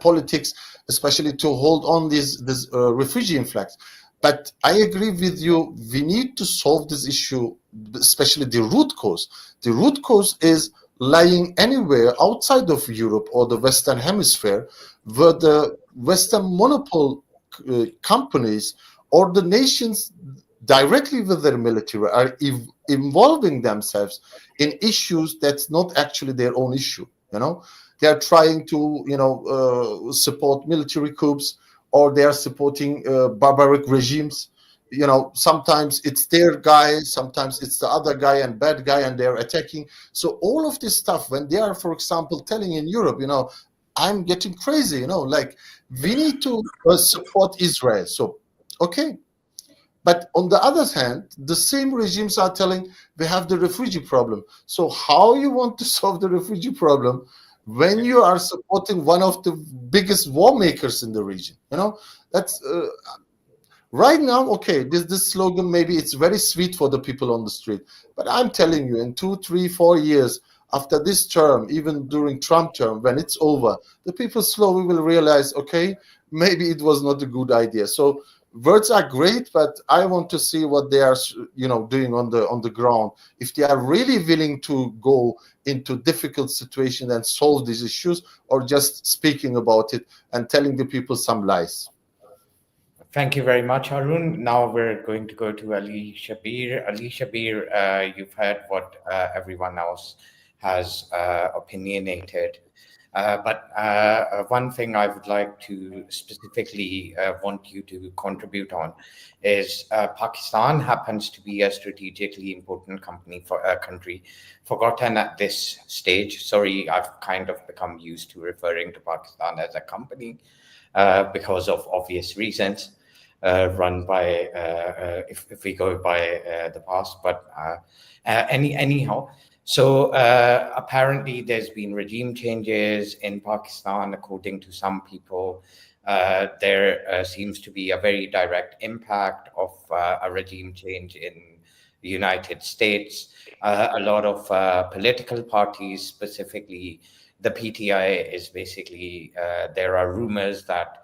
politics, especially to hold on this refugee influx. But I agree with you. We need to solve this issue, especially the root cause. The root cause is lying anywhere outside of Europe or the Western Hemisphere, where the Western monopoly companies or the nations directly with their military are involving themselves in issues that's not actually their own issue. They are trying to support military coups, or they are supporting barbaric regimes. Sometimes it's their guy, sometimes it's the other guy and bad guy, and they're attacking. So all of this stuff, when they are, for example, telling in Europe, I'm getting crazy, like we need to support Israel. So okay, but on the other hand, the same regimes are telling we have the refugee problem. So how you want to solve the refugee problem when you are supporting one of the biggest war makers in the region? That's right now. Okay, this slogan, maybe it's very sweet for the people on the street, but I'm telling you, in 2, 3, 4 years after this term, even during Trump term, when it's over, the people slowly will realize, okay, maybe it was not a good idea. So words are great, but I want to see what they are doing on the ground, if they are really willing to go into difficult situations and solve these issues, or just speaking about it and telling the people some lies. Thank you very much, Harun. Now we're going to go to Ali Shabir. Ali Shabir, you've heard what everyone else has opinionated. But one thing I would like to specifically want you to contribute on is Pakistan happens to be a strategically important country, forgotten at this stage. Sorry, I've kind of become used to referring to Pakistan as a company because of obvious reasons, run by, if we go by the past, but anyhow. So apparently there's been regime changes in Pakistan, according to some people. There seems to be a very direct impact of a regime change in the United States. A lot of political parties, specifically the PTI, is basically, there are rumors that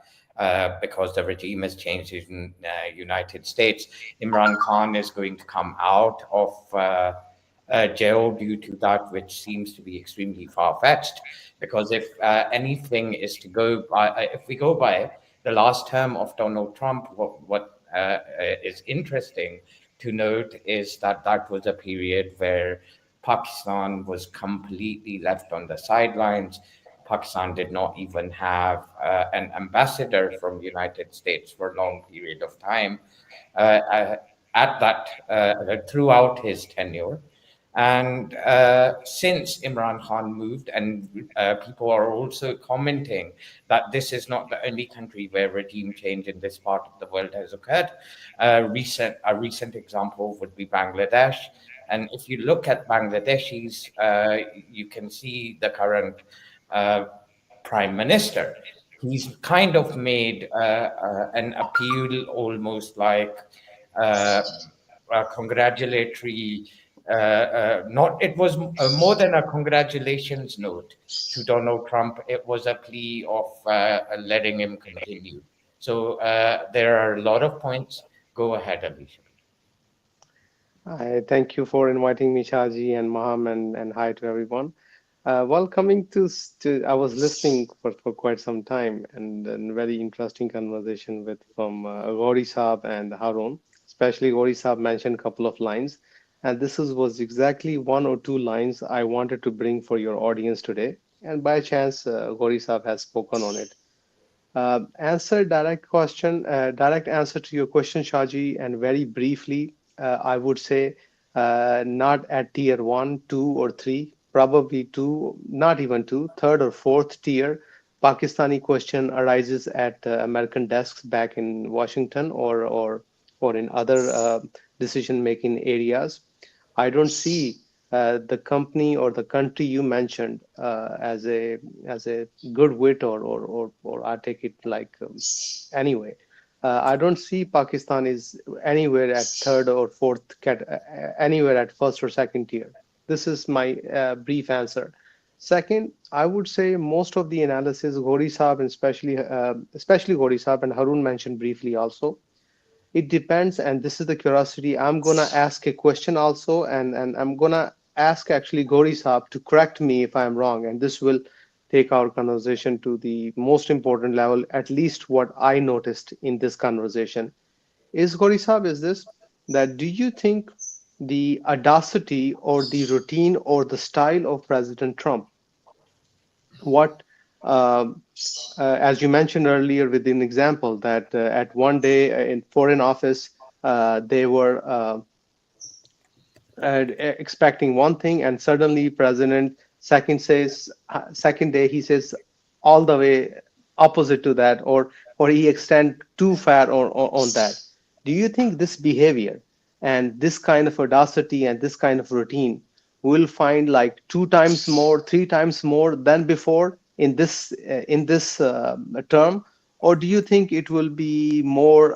because the regime has changed in the United States, Imran Khan is going to come out of jail due to that, which seems to be extremely far-fetched. Because if anything is to go by, if we go by the last term of Donald Trump, what is interesting to note is that that was a period where Pakistan was completely left on the sidelines. Pakistan did not even have an ambassador from the United States for a long period of time at that throughout his tenure. And since Imran Khan moved, and people are also commenting that this is not the only country where regime change in this part of the world has occurred. A recent example would be Bangladesh. And if you look at Bangladeshis, you can see the current prime minister. He's kind of made an appeal, almost like a congratulatory. It was more than a congratulations note to Donald Trump. It was a plea of letting him continue. So there are a lot of points. Go ahead, Alicia. I thank you for inviting me, Shaji and Maham, and hi to everyone. Well, coming to I was listening for quite some time, and a very interesting conversation from Gauri Saab and Harun. Especially Gauri Saab mentioned a couple of lines, and this was exactly 1 or 2 lines I wanted to bring for your audience today. And by chance, Gauri Saab has spoken on it. Direct answer to your question, Shaji, and very briefly, I would say not at tier 1, 2, or 3, probably 2, not even 2, third or fourth tier. Pakistani question arises at American desks back in Washington or in other decision-making areas. I don't see the company or the country you mentioned as a good wit or I take it like anyway. I don't see Pakistan is anywhere at third or fourth anywhere at first or second tier. This is my brief answer. Second, I would say most of the analysis, Ghori Saab, and especially Ghori Saab and Harun mentioned briefly also, it depends, and this is the curiosity. I'm gonna ask a question also, and I'm gonna ask actually Ghori Saab to correct me if I'm wrong, and this will take our conversation to the most important level, at least what I noticed in this conversation. Is Ghori Saab, is this that do you think the audacity or the routine or the style of President Trump, what as you mentioned earlier with an example that at one day in foreign office they were expecting one thing, and suddenly president second day he says all the way opposite to that, or he extend too far on that. Do you think this behavior and this kind of audacity and this kind of routine will find like two times more, three times more than before in this term, or do you think it will be more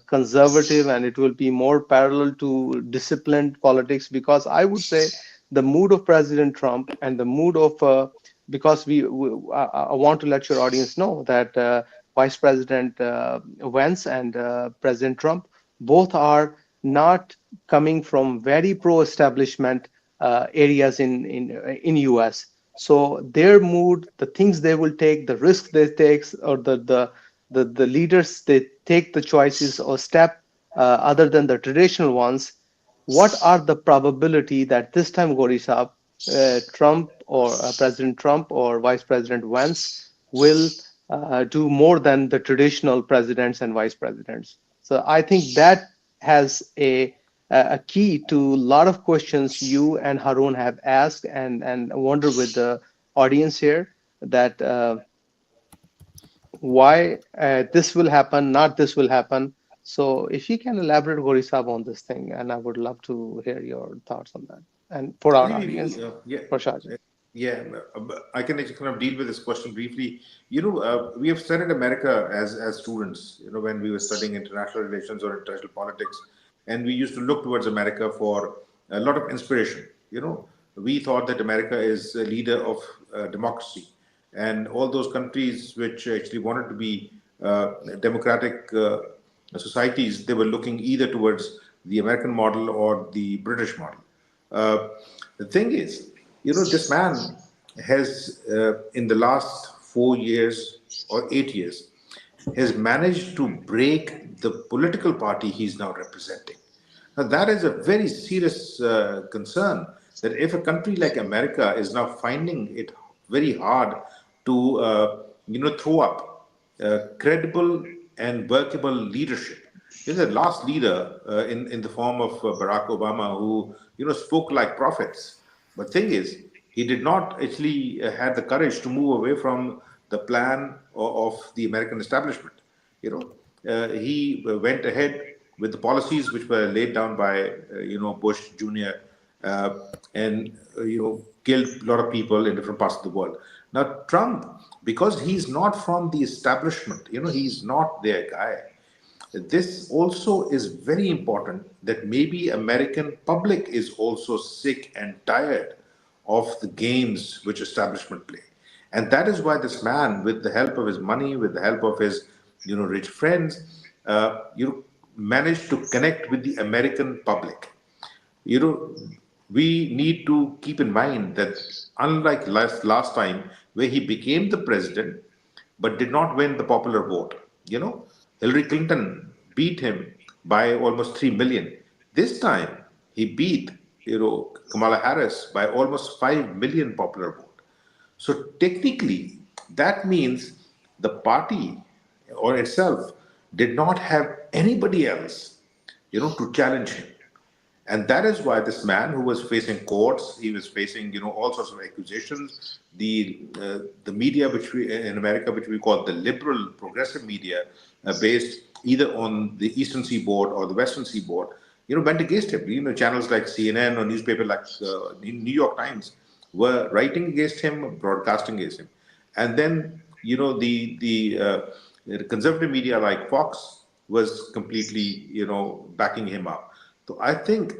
conservative and it will be more parallel to disciplined politics? Because I would say the mood of President Trump and the mood of because I want to let your audience know that Vice President Vance and President Trump both are not coming from very pro-establishment areas in US. So their mood, the things they will take, the risks they take, or the leaders they take the choices or step other than the traditional ones. What are the probability that this time, Gorisab, Trump or President Trump or Vice President Vance will do more than the traditional presidents and vice presidents? So I think that has a key to a lot of questions you and Harun have asked, and I wonder with the audience here that why this will happen, not this will happen. So if you can elaborate, Gorisab, on this thing, and I would love to hear your thoughts on that. And for our audience, Yeah, for Shahji. yeah, I can actually kind of deal with this question briefly. We have studied America as students, when we were studying international relations or international politics, and we used to look towards America for a lot of inspiration. We thought that America is a leader of democracy, and all those countries which actually wanted to be democratic societies, they were looking either towards the American model or the British model. Uh, the thing is, this man has, in the last 4 years or 8 years, has managed to break the political party he's now representing. Now, that is a very serious concern that if a country like America is now finding it very hard to, throw up credible and workable leadership. The last leader in the form of Barack Obama, who spoke like prophets. But thing is, he did not actually had the courage to move away from the plan of the American establishment. He went ahead with the policies which were laid down by Bush Jr. And killed a lot of people in different parts of the world. Now Trump, because he's not from the establishment, he's not their guy. This also is very important that maybe American public is also sick and tired of the games which establishment play. And that is why this man, with the help of his money, with the help of his rich friends, managed to connect with the American public. you know, we need to keep in mind that unlike last time where he became the president but did not win the popular vote, Hillary Clinton beat him by almost 3 million. This time he beat, Kamala Harris by almost 5 million popular vote. So technically, that means the party or itself did not have anybody else, to challenge him. And that is why this man who was facing courts, he was facing, all sorts of accusations. The media, which we in America, which we call the liberal progressive media, based either on the Eastern Seaboard or the Western Seaboard, went against him. Channels like CNN or newspaper like New York Times were writing against him, broadcasting against him. And then, the conservative media like Fox was completely, backing him up. So I think,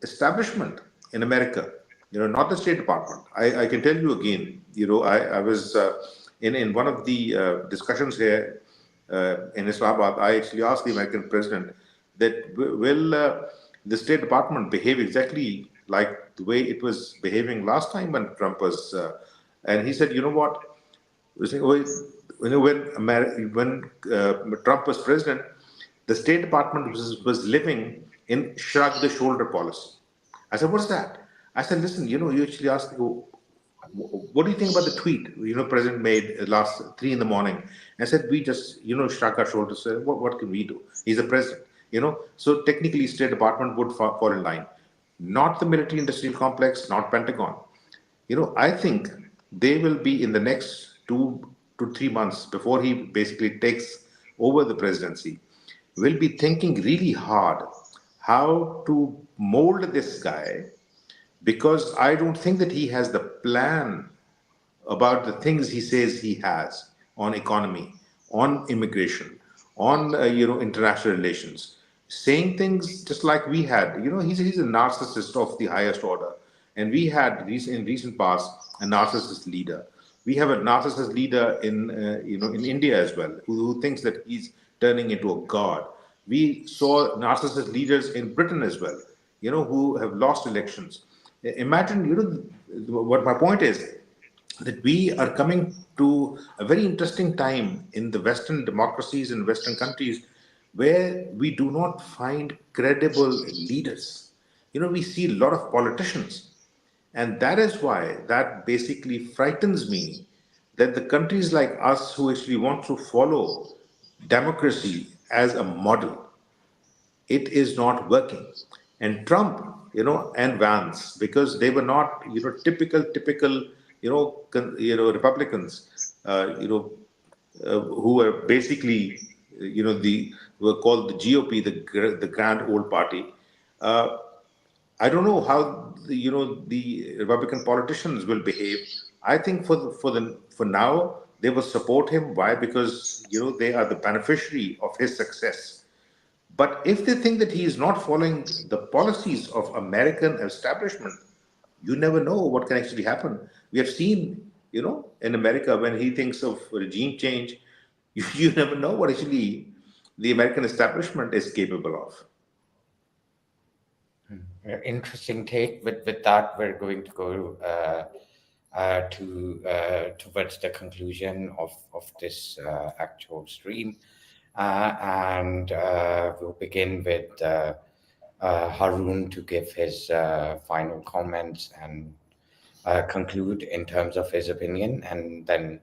establishment in America, not the State Department. I can tell you again, I was in one of the discussions here in Islamabad. I actually asked the American president that will the State Department behave exactly like the way it was behaving last time when Trump was, and he said, you know what, when Trump was president, the State Department was living in shrug the shoulder policy. I said, what's that? I said, listen, you actually asked, what do you think about the tweet, President made last 3 in the morning? I said, we just, shrug our shoulders, say, what can we do? He's the president, So technically, State Department would fall in line. Not the military industrial complex, not Pentagon. I think they will be in the next 2 to 3 months before he basically takes over the presidency, will be thinking really hard how to mold this guy, because I don't think that he has the plan about the things he says he has on economy, on immigration, on international relations, saying things just like we had. He's a narcissist of the highest order, and we had in recent past a narcissist leader. We have a narcissist leader in India as well, who thinks that he's turning into a god. We saw narcissist leaders in Britain as well, who have lost elections. Imagine, what my point is, that we are coming to a very interesting time in the Western democracies and Western countries where we do not find credible leaders. We see a lot of politicians. And that is why that basically frightens me, that the countries like us who actually want to follow democracy as a model, it is not working. And Trump, and Vance, because they were not, typical, Republicans, who were basically, were called the GOP, the Grand Old Party. I don't know how the Republican politicians will behave. I think for now they will support him. Why? Because they are the beneficiary of his success. But if they think that he is not following the policies of American establishment, you never know what can actually happen. We have seen, in America, when he thinks of regime change, you never know what actually the American establishment is capable of. Interesting take. With that, we're going to go towards the conclusion of this actual stream. And we'll begin with Harun to give his final comments and conclude in terms of his opinion, and then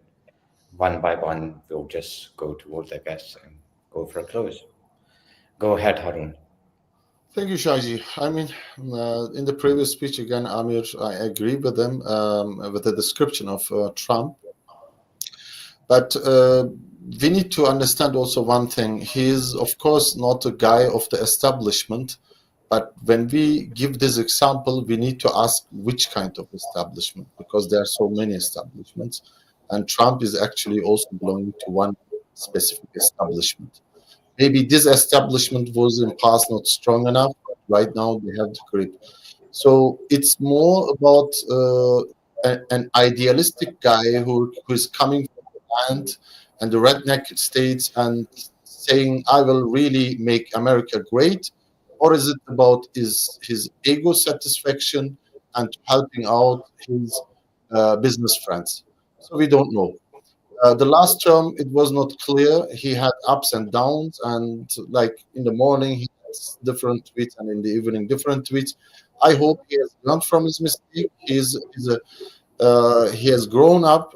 one by one we'll just go towards the guests and go for a close. Go ahead, Harun. Thank you, Shaji. I mean, in the previous speech, again, Amir, I agree with them, with the description of Trump. But we need to understand also one thing. He is, of course, not a guy of the establishment. But when we give this example, we need to ask which kind of establishment, because there are so many establishments. And Trump is actually also belonging to one specific establishment. Maybe this establishment was in the past not strong enough, but right now they have the grip. So it's more about an idealistic guy who is coming from the land and the redneck states and saying, I will really make America great? Or is it about his ego satisfaction and helping out his business friends? So we don't know. The last term, it was not clear. He had ups and downs, and like in the morning, he has different tweets, and in the evening, different tweets. I hope he has learned from his mistake. He has grown up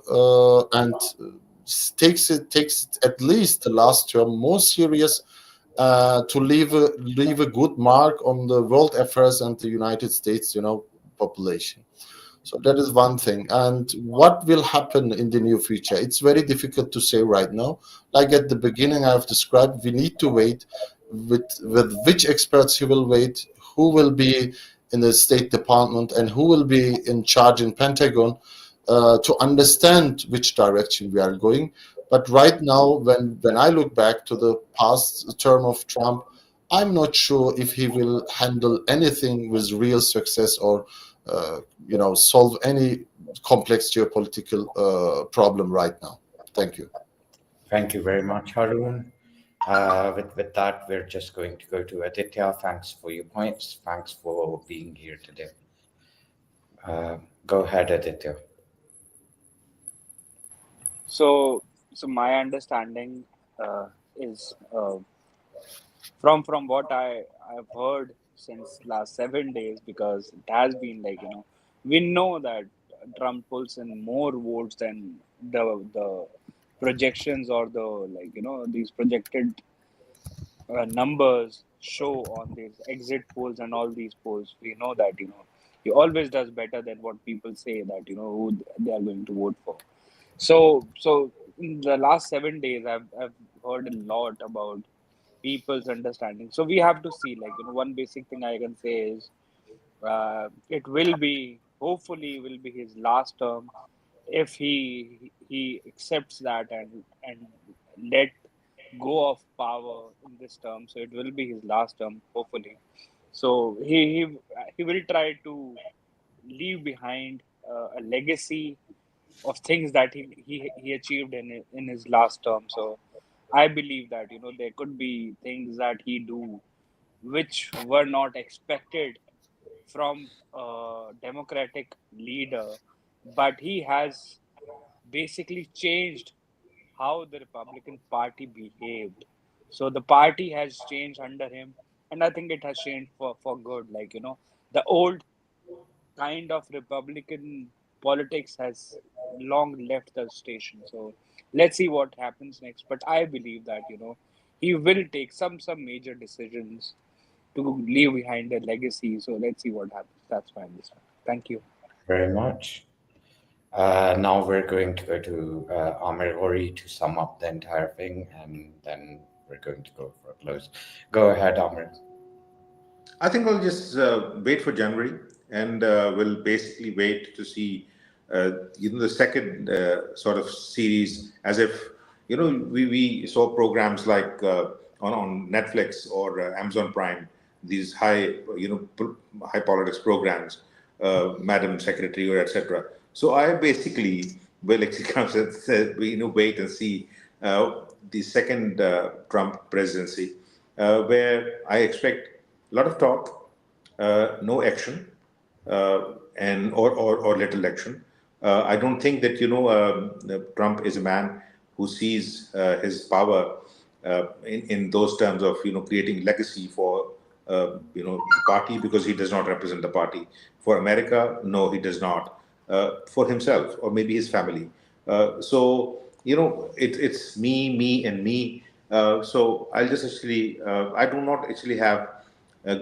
and takes it at least the last term more serious to leave a good mark on the world affairs and the United States, population. So that is one thing. And what will happen in the near future? It's very difficult to say right now. Like at the beginning I have described, we need to wait with which experts he will wait, who will be in the State Department and who will be in charge in Pentagon to understand which direction we are going. But right now, when I look back to the past term of Trump, I'm not sure if he will handle anything with real success or solve any complex geopolitical problem right now. Thank you. Thank you very much, Harun. With that, we're just going to go to Aditya. Thanks for your points. Thanks for being here today. Go ahead, Aditya. So, my understanding is from what I've heard since last 7 days, because it has been like, we know that Trump pulls in more votes than the projections, or the, like, these projected numbers show on these exit polls and all these polls. We know that he always does better than what people say that who they are going to vote for. So in the last 7 days, I've heard a lot about people's understanding. So we have to see, like, one basic thing I can say is it will be, hopefully will be his last term, if he accepts that and let go of power in this term. So it will be his last term, hopefully. So he will try to leave behind a legacy of things that he achieved in his last term. So I believe that there could be things that he do which were not expected from a democratic leader, but he has basically changed how the Republican Party behaved. So the party has changed under him, and I think it has changed for good. Like, the old kind of Republican politics has long left the station. So let's see what happens next. But I believe that, he will take some major decisions to leave behind a legacy. So let's see what happens. That's my understanding. Thank you. Very much. Now we're going to go to Amir Ori to sum up the entire thing, and then we're going to go for a close. Go ahead, Amir. I think we'll just wait for January, and we'll basically wait to see, the second sort of series, as if, we saw programs like on Netflix or Amazon Prime, these high politics programs, Madam Secretary or etc. So I basically will wait and see the second Trump presidency, where I expect a lot of talk, no action, and or little action. I don't think that Trump is a man who sees his power in those terms of creating legacy for the party, because he does not represent the party. For America, no, he does not. For himself or maybe his family. So it's me, and me. So I'll just actually I do not actually have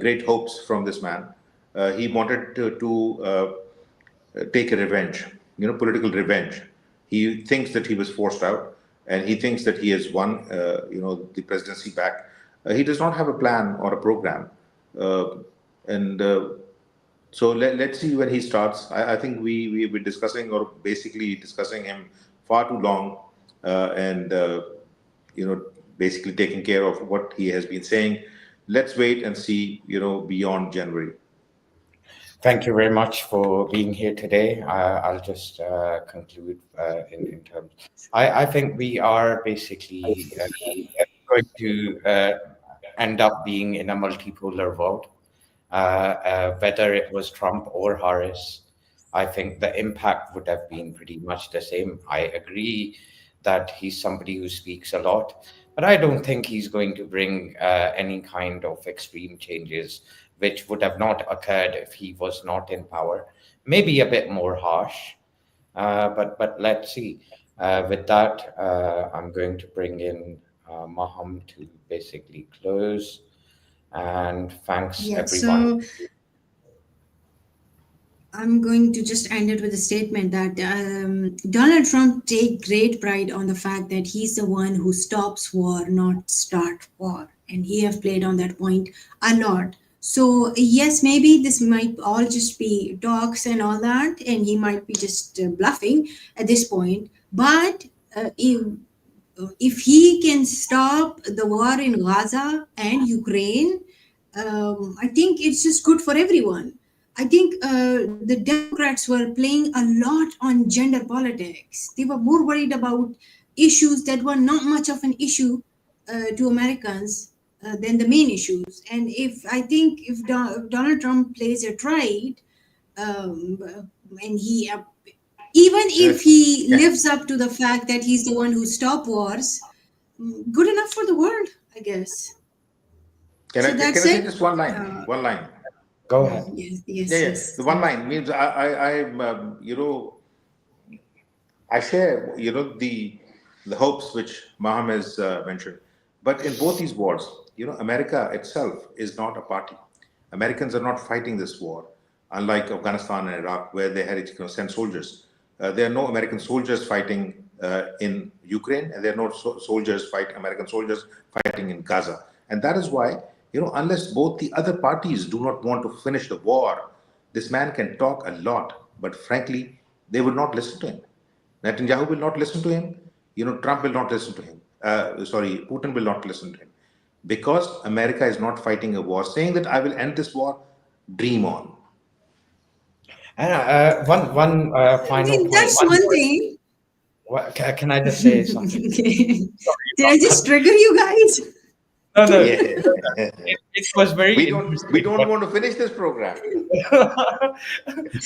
great hopes from this man. He wanted to take a revenge, political revenge. He thinks that he was forced out, and he thinks that he has won, the presidency back. He does not have a plan or a program, and so let's see when he starts. I think we've been discussing, or basically discussing him far too long, and basically taking care of what he has been saying. Let's wait and see, beyond January. Thank you very much for being here today. I'll just conclude in terms. I think we are basically going to end up being in a multipolar world. Whether it was Trump or Harris, I think the impact would have been pretty much the same. I agree that he's somebody who speaks a lot, but I don't think he's going to bring any kind of extreme changes which would have not occurred if he was not in power. Maybe a bit more harsh, but let's see. With that, I'm going to bring in Maham to basically close. And thanks, everyone. So I'm going to just end it with a statement that Donald Trump take great pride on the fact that he's the one who stops war, not start war. And he have played on that point a lot. So yes, maybe this might all just be talks and all that, and he might be just bluffing at this point. But if he can stop the war in Gaza and Ukraine, I think it's just good for everyone. I think the Democrats were playing a lot on gender politics. They were more worried about issues that were not much of an issue to Americans than the main issues. And if Donald Trump plays it right, and he even if he lives up to the fact that he's the one who stopped wars, good enough for the world, I guess. Can So I that's say it. just one line? One line. Go ahead. Yes, The one line means I share, the hopes which Maham has mentioned. But in both these wars, America itself is not a party. Americans are not fighting this war, unlike Afghanistan and Iraq, where they had to send soldiers. There are no American soldiers fighting in Ukraine, and there are no American soldiers fighting in Gaza. And that is why, unless both the other parties do not want to finish the war, this man can talk a lot, but frankly, they will not listen to him. Netanyahu will not listen to him. Trump will not listen to him. Putin will not listen to him. Because America is not fighting a war. Saying that I will end this war, dream on. And one final point. That's one thing. Can I just say something? Okay. Did I just trigger you guys? No. Yeah. It was very. We don't want to finish this program.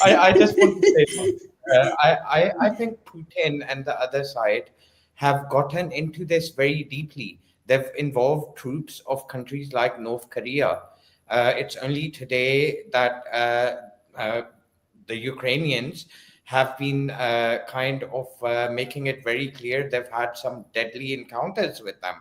I just want to say something. I think Putin and the other side have gotten into this very deeply. They've involved troops of countries like North Korea. It's only today that the Ukrainians have been kind of making it very clear they've had some deadly encounters with them.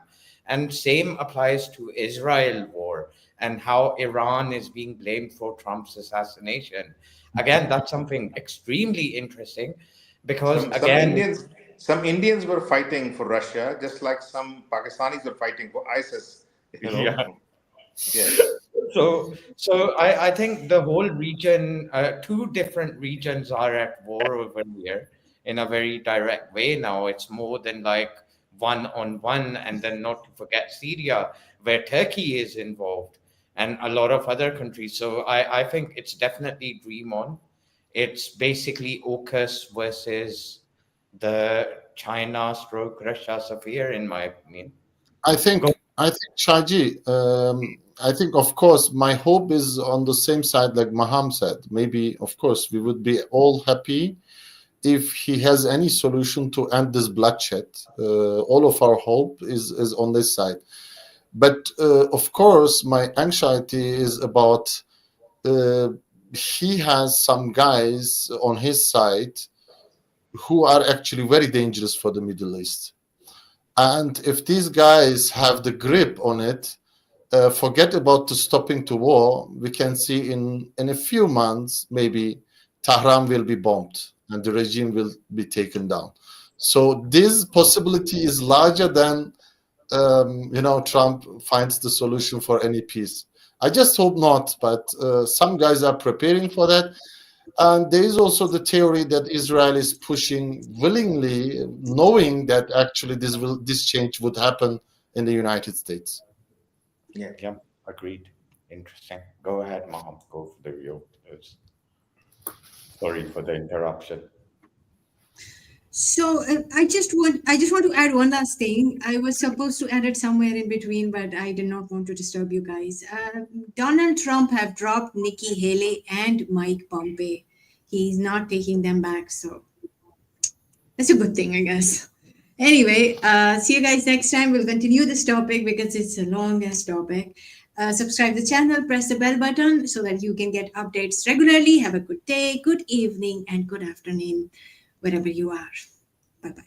And same applies to Israel war and how Iran is being blamed for Trump's assassination. Again, that's something extremely interesting because some Indians were fighting for Russia, just like some Pakistanis were fighting for ISIS. Yeah. Yes. So I think the whole region, two different regions are at war over here in a very direct way now. It's more than like one-on-one, and then not to forget Syria, where Turkey is involved, and a lot of other countries. So I think it's definitely dream on. It's basically AUKUS versus the China/Russia affair, in my opinion. I think, Shaji, I think, of course, my hope is on the same side, like Maham said. Maybe, of course, we would be all happy if he has any solution to end this bloodshed. All of our hope is on this side. But, of course, my anxiety is about he has some guys on his side who are actually very dangerous for the Middle East. And if these guys have the grip on it, forget about the stopping to war. We can see in a few months, maybe Tehran will be bombed and the regime will be taken down. So this possibility is larger than, Trump finds the solution for any peace. I just hope not, but some guys are preparing for that. And there is also the theory that Israel is pushing willingly, knowing that actually this change would happen in the United States. Yeah, agreed. Interesting. Go ahead, Maham. Go for the view. Sorry for the interruption. So I just want to add one last thing. I was supposed to add it somewhere in between, but I did not want to disturb you guys. Donald Trump have dropped Nikki Haley and Mike Pompeo. He's not taking them back, so that's a good thing, I guess. Anyway, see you guys next time. We'll continue this topic because it's a long-ass topic. Subscribe to the channel, press the bell button so that you can get updates regularly. Have a good day, good evening, and good afternoon, wherever you are.